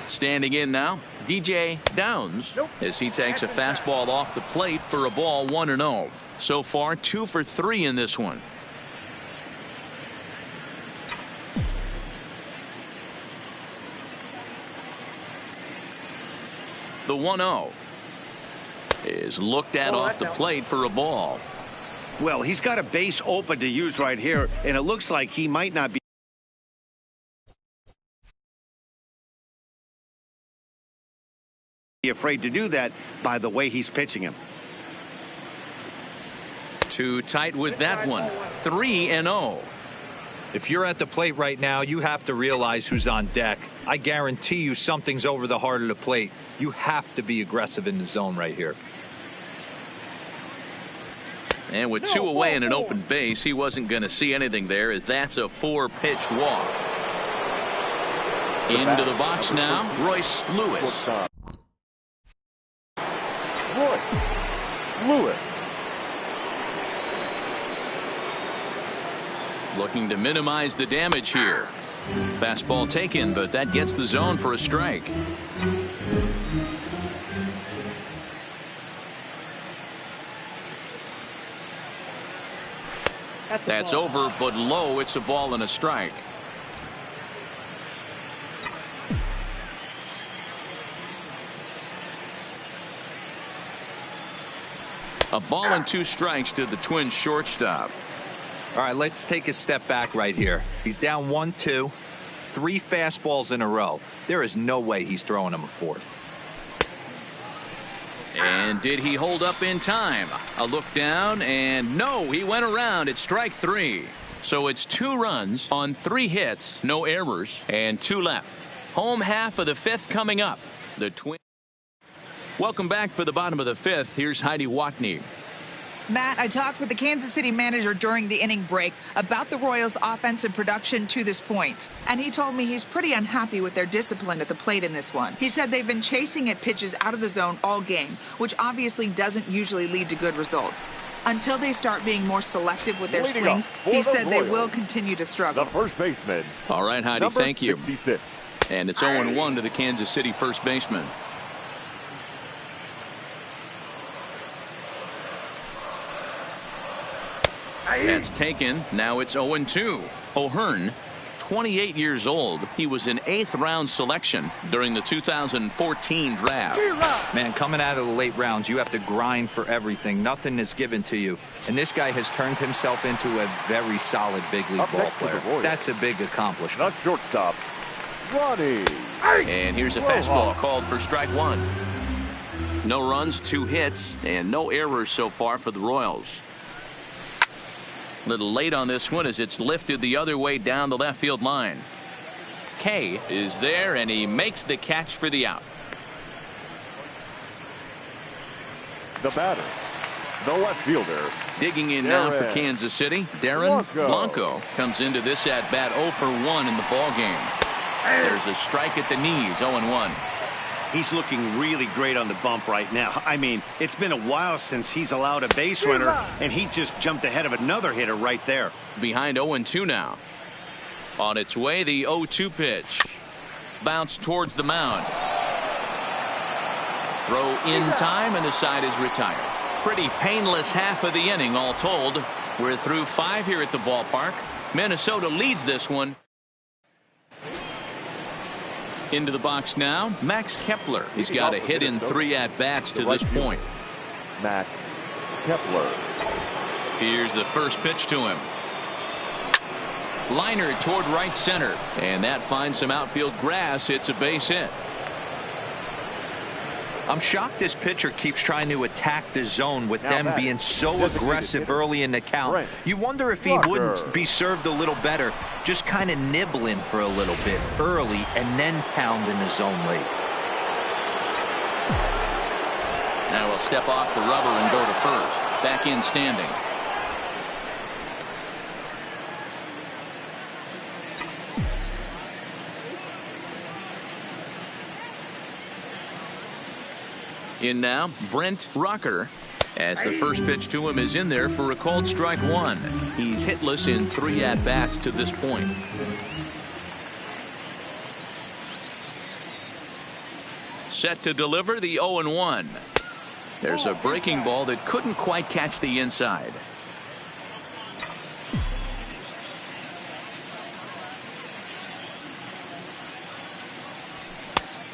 Standing in now, DJ Downs, as he takes a fastball off the plate for a ball, 1-0. So far 2 for 3 in this one. The 1-0 is looked at off the plate for a ball. Well, he's got a base open to use right here, and it looks like he might not be afraid to do that by the way he's pitching him. Too tight with that one. 3-0. If you're at the plate right now, you have to realize who's on deck. I guarantee you something's over the heart of the plate. You have to be aggressive in the zone right here. And with 2 away and an open base, he wasn't going to see anything there, as that's a 4-pitch walk. Into the box now, Royce Lewis. Lewis. Looking to minimize the damage here. Fastball taken, but that gets the zone for a strike. That's over, but low. It's a ball and a strike. A ball and 2 strikes to the Twins shortstop. All right, let's take a step back right here. He's down 1-2, 3 fastballs in a row. There is no way he's throwing him a 4th. And did he hold up in time? A look down, and no, he went around. It's strike 3. So it's 2 runs on 3 hits, no errors, and 2 left. Home half of the 5th coming up. The Twins. Welcome back for the bottom of the 5th. Here's Heidi Watney. Matt, I talked with the Kansas City manager during the inning break about the Royals' offensive production to this point. And he told me he's pretty unhappy with their discipline at the plate in this one. He said they've been chasing at pitches out of the zone all game, which obviously doesn't usually lead to good results. Until they start being more selective with their swings, he said they will continue to struggle. The first baseman. All right, Heidi, thank you. 66. And it's 0-1 to the Kansas City first baseman. That's taken. Now it's 0-2. O'Hearn, 28 years old. He was an 8th-round selection during the 2014 draft. Man, coming out of the late rounds, you have to grind for everything. Nothing is given to you. And this guy has turned himself into a very solid big league ball player. That's a big accomplishment. The shortstop, Ronnie. And here's a fastball called for strike 1. No runs, 2 hits, and no errors so far for the Royals. A little late on this one as it's lifted the other way down the left field line. Kay is there, and he makes the catch for the out. The batter, the left fielder. Digging in now for Kansas City, Darren Blanco comes into this at bat 0 for 1 in the ball game. There's a strike at the knees, 0-1. He's looking really great on the bump right now. I mean, it's been a while since he's allowed a base runner, and he just jumped ahead of another hitter right there. Behind 0-2 now. On its way, the 0-2 pitch. Bounce towards the mound. Throw in time, and the side is retired. Pretty painless half of the inning, all told. We're through 5 here at the ballpark. Minnesota leads this one. Into the box now, Max Kepler. He's got a hit in 3 at-bats to this point. Max Kepler. Here's the first pitch to him. Liner toward right center, and that finds some outfield grass. It's a base hit. I'm shocked this pitcher keeps trying to attack the zone with them being so aggressive early in the count. You wonder if he wouldn't be served a little better, just kind of nibbling for a little bit early and then pounding the zone late. Now we'll step off the rubber and go to first. Back in standing. In now, Brent Rocker, as the first pitch to him is in there for a called strike 1. He's hitless in 3 at-bats to this point. Set to deliver the 0-1. There's a breaking ball that couldn't quite catch the inside.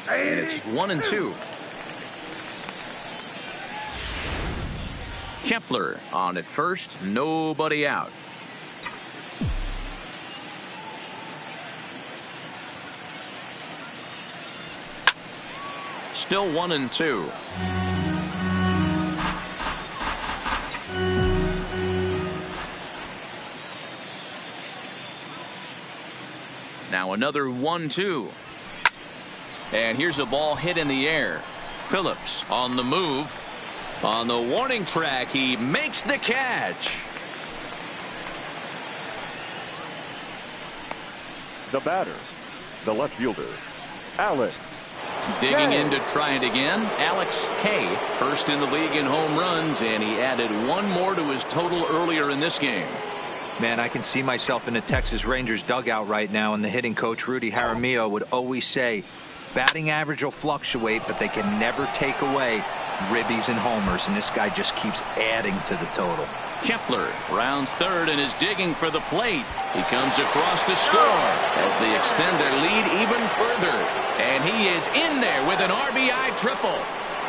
And it's 1-2. Kepler on at first, nobody out. Still 1-2. Now another 1-2. And here's a ball hit in the air. Phillips on the move. On the warning track, he makes the catch. The batter, the left fielder, Alex. Digging in to try it again, Alex Kay, first in the league in home runs, and he added 1 more to his total earlier in this game. Man, I can see myself in the Texas Rangers dugout right now, and the hitting coach Rudy Jaramillo would always say, batting average will fluctuate, but they can never take away ribbies and homers, and this guy just keeps adding to the total. Kepler rounds third and is digging for the plate. He comes across to score as they extend their lead even further. And he is in there with an RBI triple.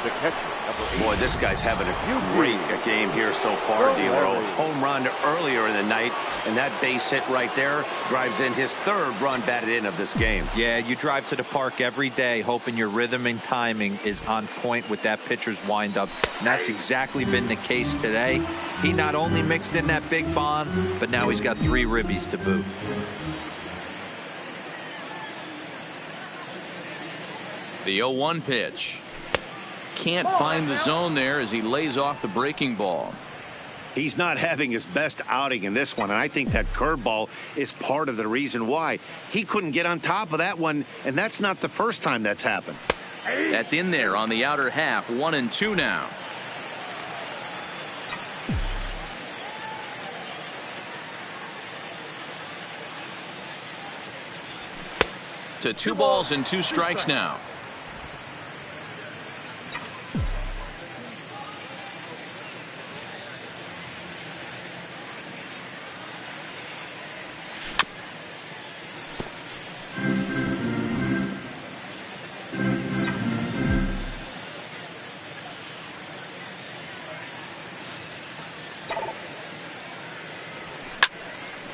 The catcher, number 8. Boy, this guy's having a great game here so far, D-Row. Home run earlier in the night, and that base hit right there drives in his 3rd run batted in of this game. Yeah, you drive to the park every day hoping your rhythm and timing is on point with that pitcher's windup. And that's exactly been the case today. He not only mixed in that big bomb, but now he's got 3 ribbies to boot. The 0-1 pitch. Can't find the zone there as he lays off the breaking ball. He's not having his best outing in this one, and I think that curveball is part of the reason why. He couldn't get on top of that one, and that's not the first time that's happened. That's in there on the outer half. 1-2 now. To 2 balls and 2 strikes now.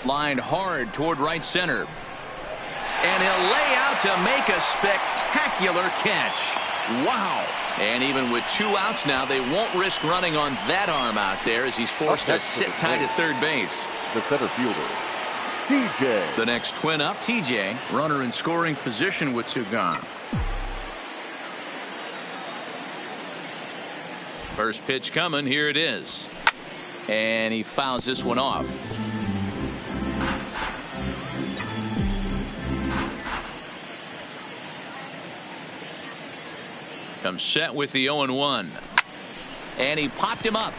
Lined hard toward right center. And he'll lay out to make a spectacular catch. Wow. And even with 2 outs now, they won't risk running on that arm out there as he's forced to sit tight at third base. The center fielder, TJ. The next twin up, TJ, runner in scoring position with 2 gone. First pitch coming. Here it is. And he fouls this one off. Comes set with the 0-1. And he popped him up.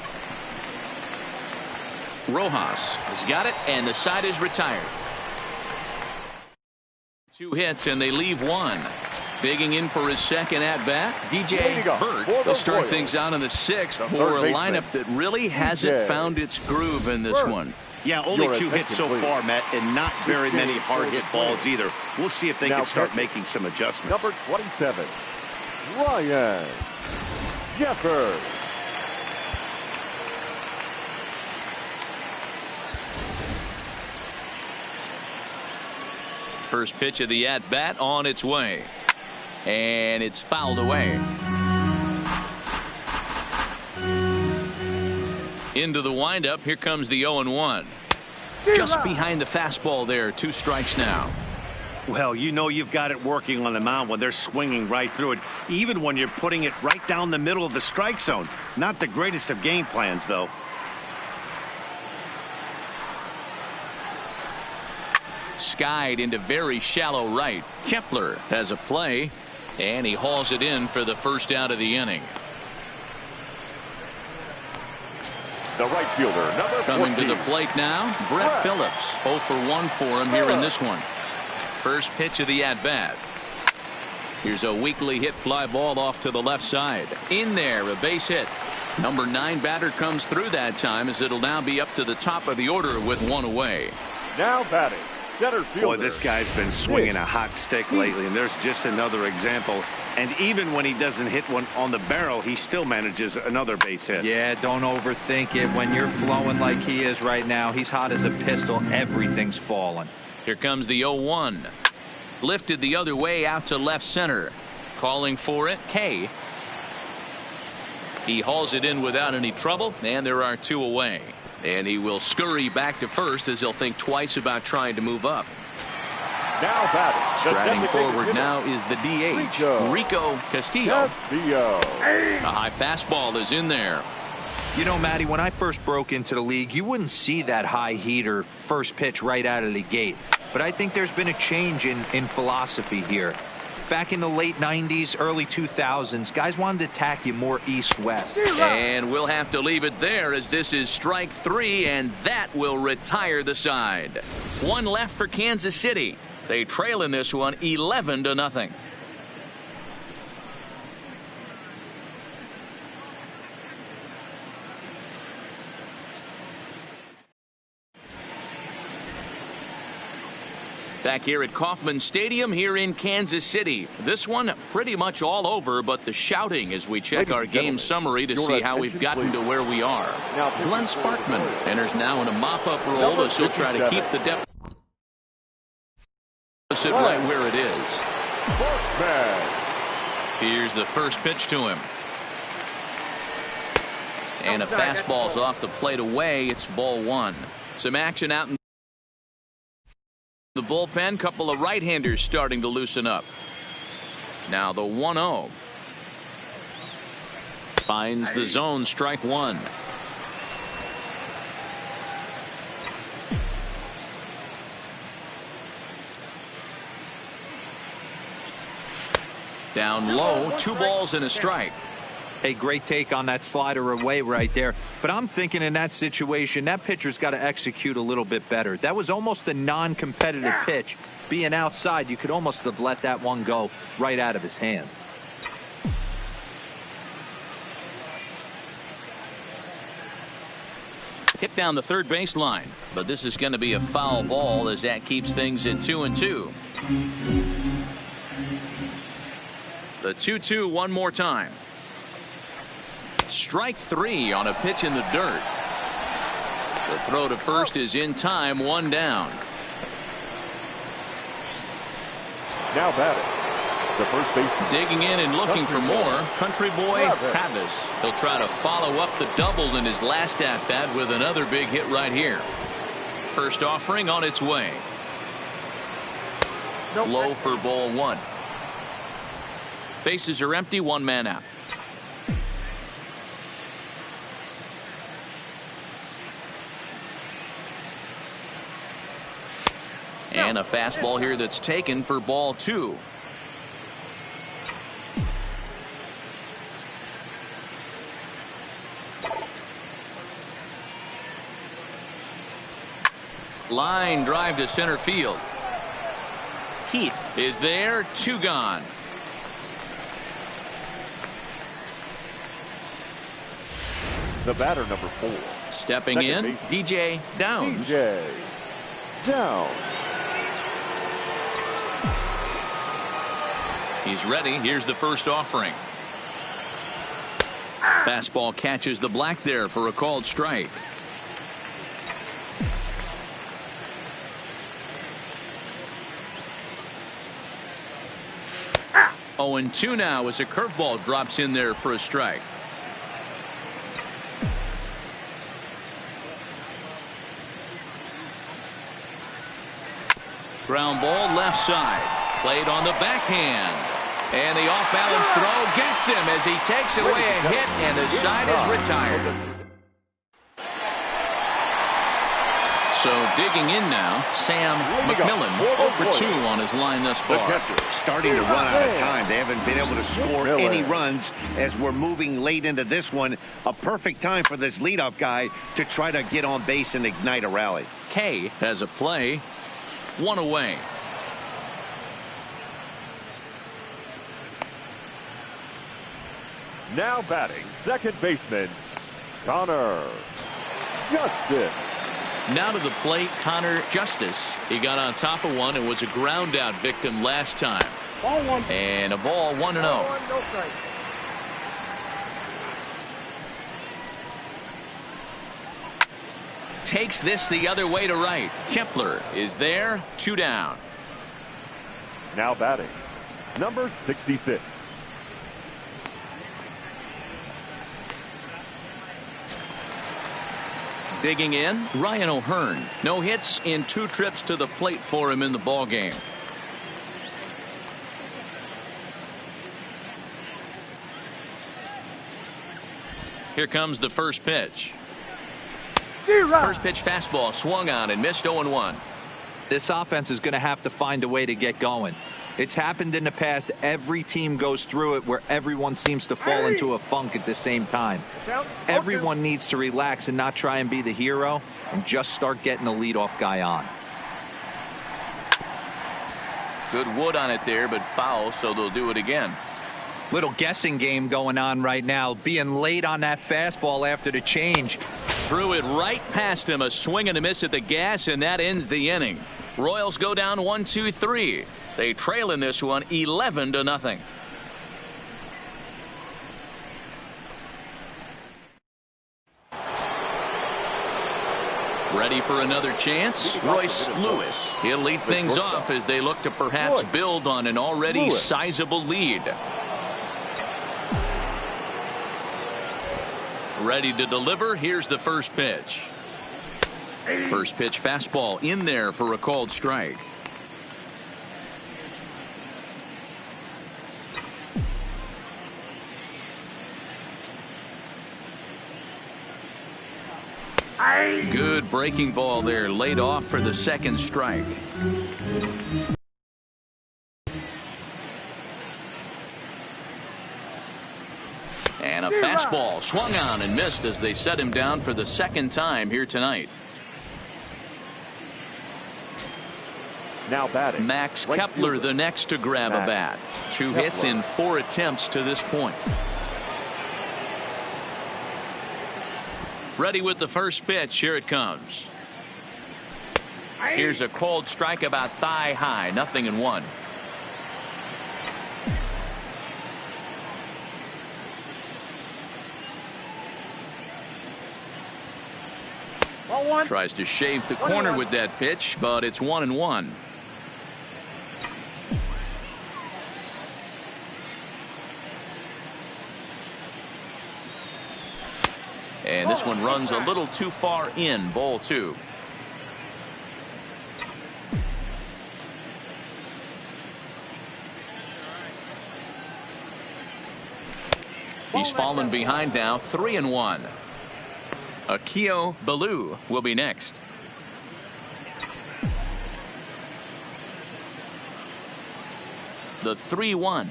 Rojas has got it, and the side is retired. 2 hits, and they leave 1. Digging in for his second at-bat, DJ Burt will start things out in the 6th for a lineup that really hasn't found its groove in this one. Yeah, only 2 hits so far, Matt, and not very many hard-hit balls either. We'll see if they can start making some adjustments. Number 27. Ryan Jeffers. First pitch of the at-bat on its way. And it's fouled away. Into the windup. Here comes the 0-1. Just behind the fastball there. 2 strikes now. Well, you know you've got it working on the mound when they're swinging right through it, even when you're putting it right down the middle of the strike zone. Not the greatest of game plans, though. Skied into very shallow right. Kepler has a play, and he hauls it in for the first out of the inning. The right fielder, number 14. Coming to the plate now, Brett Phillips. 0 for 1 for him here in this one. First pitch of the at-bat. Here's a weakly hit fly ball off to the left side. In there, a base hit. Number 9 batter comes through that time as it'll now be up to the top of the order with 1 away. Now batting, center fielder. Boy, this guy's been swinging a hot stick lately, and there's just another example. And even when he doesn't hit one on the barrel, he still manages another base hit. Yeah, don't overthink it. When you're flowing like he is right now, he's hot as a pistol. Everything's falling. Here comes the 0-1. Lifted the other way out to left center. Calling for it, Kay. He hauls it in without any trouble, and there are 2 away. And he will scurry back to first as he'll think twice about trying to move up. Now batting. Striding forward now is the DH, Rico Castillo. A high fastball is in there. You know, Matty, when I first broke into the league, you wouldn't see that high heater first pitch right out of the gate. But I think there's been a change in philosophy here. Back in the late 90s, early 2000s, guys wanted to attack you more east-west. And we'll have to leave it there as this is strike 3, and that will retire the side. 1 left for Kansas City. They trail in this one 11-0. Back here at Kauffman Stadium here in Kansas City. This one pretty much all over, but the shouting as we check our game summary to see how we've gotten to where we are. Glenn Sparkman enters now in a mop-up role as he'll try to keep the deficit right where it is. Here's the first pitch to him. And a fastball's off the plate away. It's ball one. Some action out in the bullpen. Couple of right-handers starting to loosen up. Now the 1-0. Finds the zone, strike one. Down low, 2 balls and a strike. Hey, great take on that slider away right there. But I'm thinking in that situation, that pitcher's got to execute a little bit better. That was almost a non-competitive pitch. Being outside, you could almost have let that one go right out of his hand. Hit down the third baseline, but this is going to be a foul ball as that keeps things at 2-2. The 2-2 one more time. Strike 3 on a pitch in the dirt. The throw to first is in time, 1 down. Now batting, the first baseman. Digging in and looking for more, country boy Travis. He'll try to follow up the double in his last at-bat with another big hit right here. First offering on its way. Low for ball one. Bases are empty, 1 man out. And a fastball here that's taken for ball 2. Line drive to center field. Heath is there, 2 gone. The batter, number 4. Stepping in, DJ Downs. DJ Downs. He's ready. Here's the first offering. Fastball catches the black there for a called strike. Oh, and 2 now as a curveball drops in there for a strike. Ground ball left side. Played on the backhand. And the off-balance throw gets him as he takes away a hit, and the side is retired. So digging in now, Sam McMillan, 0 for 2 on his line thus far. Starting to run out of time. They haven't been able to score any runs as we're moving late into this one. A perfect time for this leadoff guy to try to get on base and ignite a rally. Kay has a play. 1 away. Now batting, second baseman, Connor Justice. Now to the plate, Connor Justice. He got on top of one and was a ground out victim last time. Ball 1. And a ball 1-0. No strike. Takes this the other way to right. Kepler is there, 2 down. Now batting, number 66. Digging in, Ryan O'Hearn. No hits in 2 trips to the plate for him in the ballgame. Here comes the first pitch. First pitch fastball swung on and missed 0-1. This offense is going to have to find a way to get going. It's happened in the past. Every team goes through it where everyone seems to fall into a funk at the same time. Everyone needs to relax and not try and be the hero and just start getting the leadoff guy on. Good wood on it there, but foul, so they'll do it again. Little guessing game going on right now. Being late on that fastball after the change. Threw it right past him, a swing and a miss at the gas, and that ends the inning. Royals go down 1-2-3. They trail in this one 11-0. Ready for another chance? Royce Lewis. He'll lead things off as they look to perhaps build on an already sizable lead. Ready to deliver. Here's the first pitch. First pitch fastball in there for a called strike. Good breaking ball there, laid off for the second strike. And a fastball swung on and missed as they set him down for the second time here tonight. Now batting, Max Kepler the next to grab a bat. 2 hits in 4 attempts to this point. Ready with the first pitch. Here it comes. Here's a cold strike about thigh high. 0-1. Tries to shave the corner with that pitch, but it's 1-1. And this one runs a little too far in. Ball 2. He's fallen behind now. 3-1. Akio Baloo will be next. The 3-1.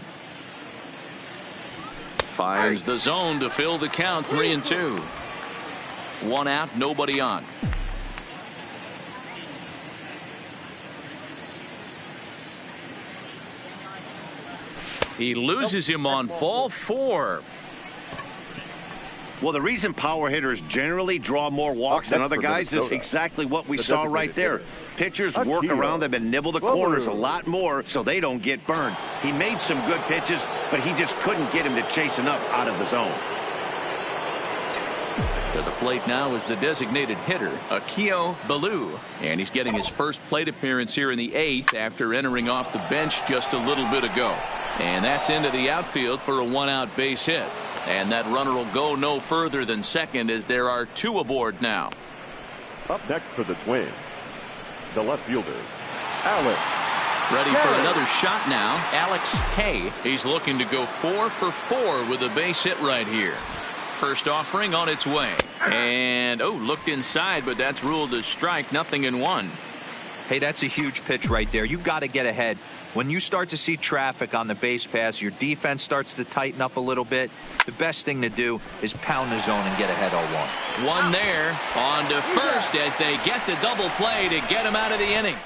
Finds the zone to fill the count. 3-2. 1 out, nobody on. He loses him on ball 4. Well, the reason power hitters generally draw more walks than other guys is exactly what we saw right there. Pitchers work around them and nibble the corners a lot more so they don't get burned. He made some good pitches, but he just couldn't get him to chase enough out of the zone. To the plate now is the designated hitter, Akio Baloo. And he's getting his first plate appearance here in the 8th after entering off the bench just a little bit ago. And that's into the outfield for a 1-out base hit. And that runner will go no further than second as there are 2 aboard now. Up next for the Twins, the left fielder, Alex. Ready for another shot now. Alex K. He's looking to go 4 for 4 with a base hit right here. First offering on its way. And, looked inside, but that's ruled a strike. 0-1. Hey, that's a huge pitch right there. You got to get ahead. When you start to see traffic on the base pass, your defense starts to tighten up a little bit. The best thing to do is pound the zone and get ahead 0-1. One there. On to first as they get the double play to get him out of the inning.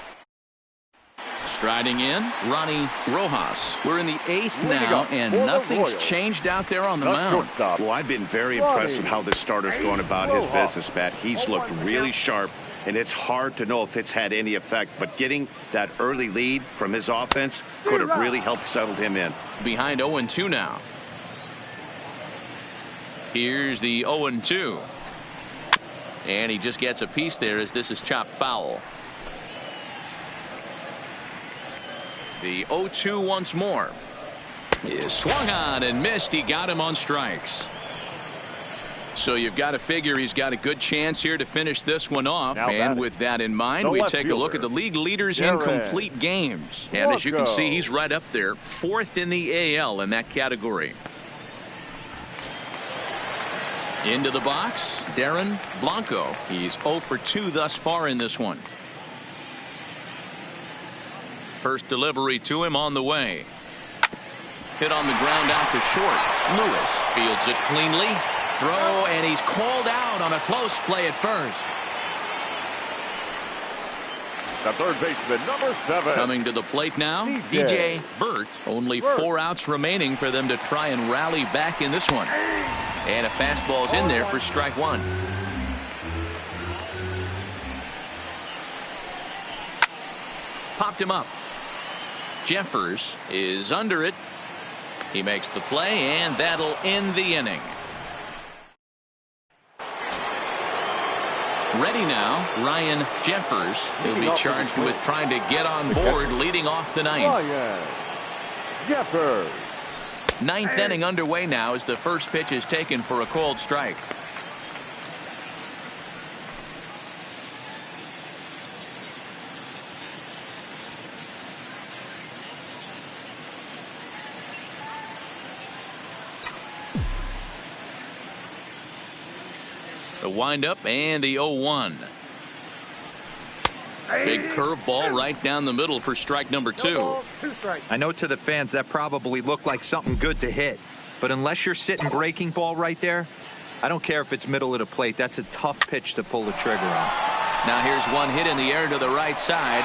Striding in, Ronnie Rojas. We're in the 8th now, and nothing's changed out there on the mound. Well, I've been very impressed with how this starter's going about his business, Matt. He's looked really sharp, and it's hard to know if it's had any effect. But getting that early lead from his offense could have really helped settle him in. Behind 0-2 now. Here's the 0-2. And he just gets a piece there as this is chopped foul. The 0-2 once more is swung on and missed. He got him on strikes. So you've got to figure he's got a good chance here to finish this one off. And with that in mind, we take a look at the league leaders in complete games. And as you can see, he's right up there, 4th in the AL in that category. Into the box, Darren Blanco. He's 0 for 2 thus far in this one. First delivery to him on the way. Hit on the ground out to short. Lewis fields it cleanly. Throw, and he's called out on a close play at first. The third baseman, number 7. Coming to the plate now, DJ Burt. Only 4 outs remaining for them to try and rally back in this one. And a fastball's in there for strike 1. popped him up. Jeffers is under it. He makes the play, and that'll end the inning. Ready now, Ryan Jeffers. He'll be charged with trying to get on board, leading off the ninth. Ryan Jeffers. Ninth inning underway now as the first pitch is taken for a called strike. The windup and the 0-1. Big curveball right down the middle for strike number 2. I know to the fans that probably looked like something good to hit, but unless you're sitting breaking ball right there, I don't care if it's middle of the plate. That's a tough pitch to pull the trigger on. Now here's one hit in the air to the right side.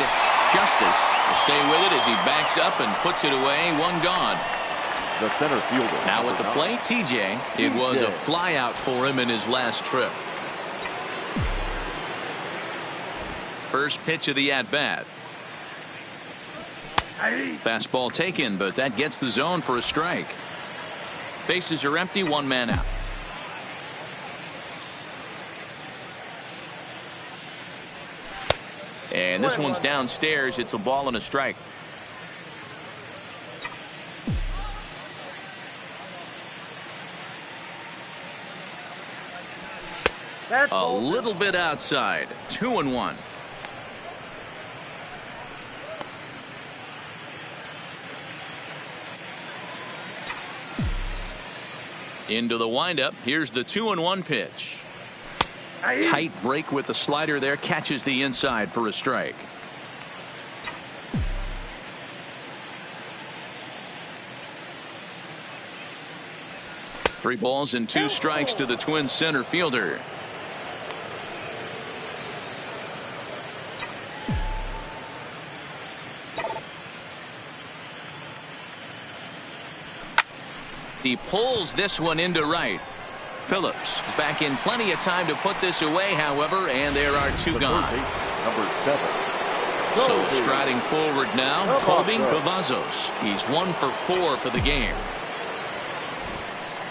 Justice will stay with it as he backs up and puts it away. One gone. The center fielder. Now at the plate, TJ. It was a fly out for him in his last trip. First pitch of the at-bat. Fastball taken, but that gets the zone for a strike. Bases are empty, one man out. And this one's downstairs. It's a ball and a strike. A little bit outside. 2-1. Into the windup. Here's the 2-1 pitch. Tight break with the slider there. Catches the inside for a strike. Three balls and two strikes to the Twins center fielder. He pulls this one into right. Phillips back in plenty of time to put this away, however, and there are two gone. Number 7. So striding forward now, Colby Cavazos. He's 1 for 4 for the game.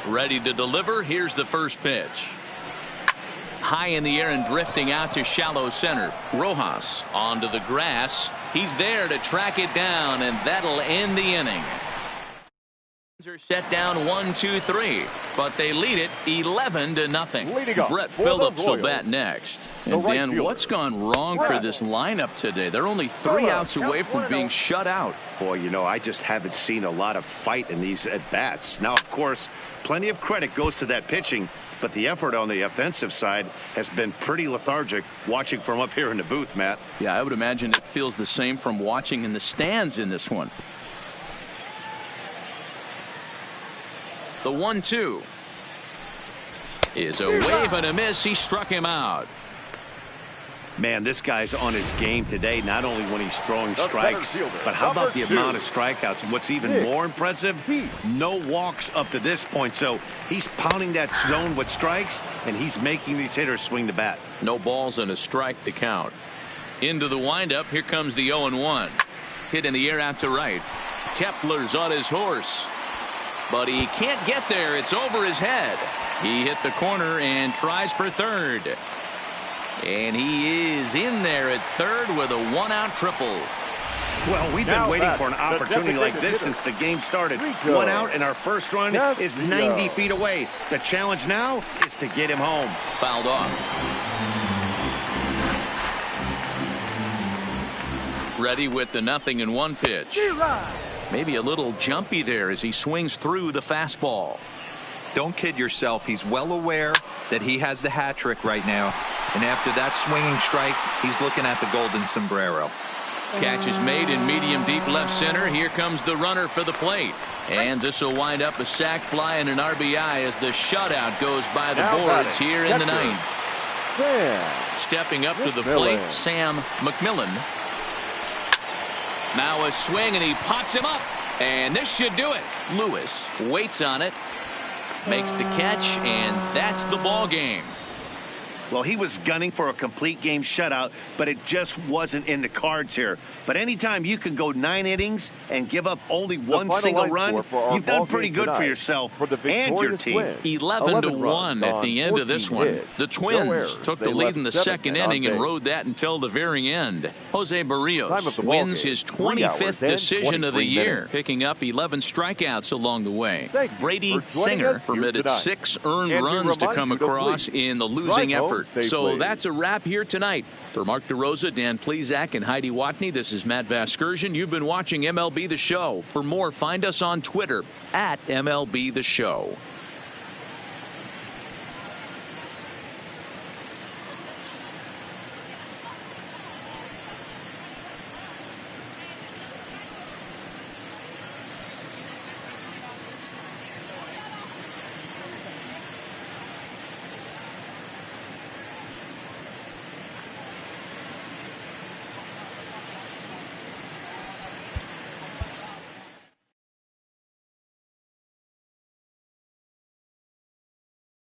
Ready to deliver. Here's the first pitch. High in the air and drifting out to shallow center. Rojas onto the grass. He's there to track it down, and that'll end the inning. Are set down 1-2-3, but they lead it 11-0. Brett Phillips will bat next. And Dan, what's gone wrong for this lineup today? They're only 3 outs away from being shut out. Boy, you know, I just haven't seen a lot of fight in these at-bats. Now, of course, plenty of credit goes to that pitching, but the effort on the offensive side has been pretty lethargic watching from up here in the booth, Matt. Yeah, I would imagine it feels the same from watching in the stands in this one. The 1-2 is a wave and a miss. He struck him out. Man, this guy's on his game today, not only when he's throwing strikes, but how about the amount of strikeouts? And what's even more impressive, no walks up to this point. So he's pounding that zone with strikes, and he's making these hitters swing the bat. No balls and a strike to count. Into the windup. Here comes the 0-1. Hit in the air out to right. Kepler's on his horse, but he can't get there. It's over his head. He hit the corner and tries for third. And he is in there at third with a 1-out triple. Well, we've been waiting for an opportunity like this since the game started. 1 out, and our first run is 90 feet away. The challenge now is to get him home. Fouled off. Ready with the 0-1 pitch. Maybe a little jumpy there as he swings through the fastball. Don't kid yourself. He's well aware that he has the hat trick right now. And after that swinging strike, he's looking at the golden sombrero. Catch is made in medium deep left center. Here comes the runner for the plate. And this will wind up a sac fly and an RBI as the shutout goes by the boards here in the ninth. Stepping up to the plate, Sam McMillan. Now a swing, and he pops him up. And this should do it. Lewis waits on it, makes the catch, and that's the ball game. Well, he was gunning for a complete game shutout, but it just wasn't in the cards here. But anytime you can go 9 innings and give up only one single run, you've done pretty good for yourself and your team. 11-1 at the end of this one. The Twins took the lead in the second inning and rode that until the very end. Jose Barrios wins his 25th decision of the year, picking up 11 strikeouts along the way. Brady Singer permitted 6 earned runs to come across in the losing effort. So that's a wrap here tonight. For Mark DeRosa, Dan Plesac, and Heidi Watney, this is Matt Vasgersian. You've been watching MLB The Show. For more, find us on Twitter @MLB The Show.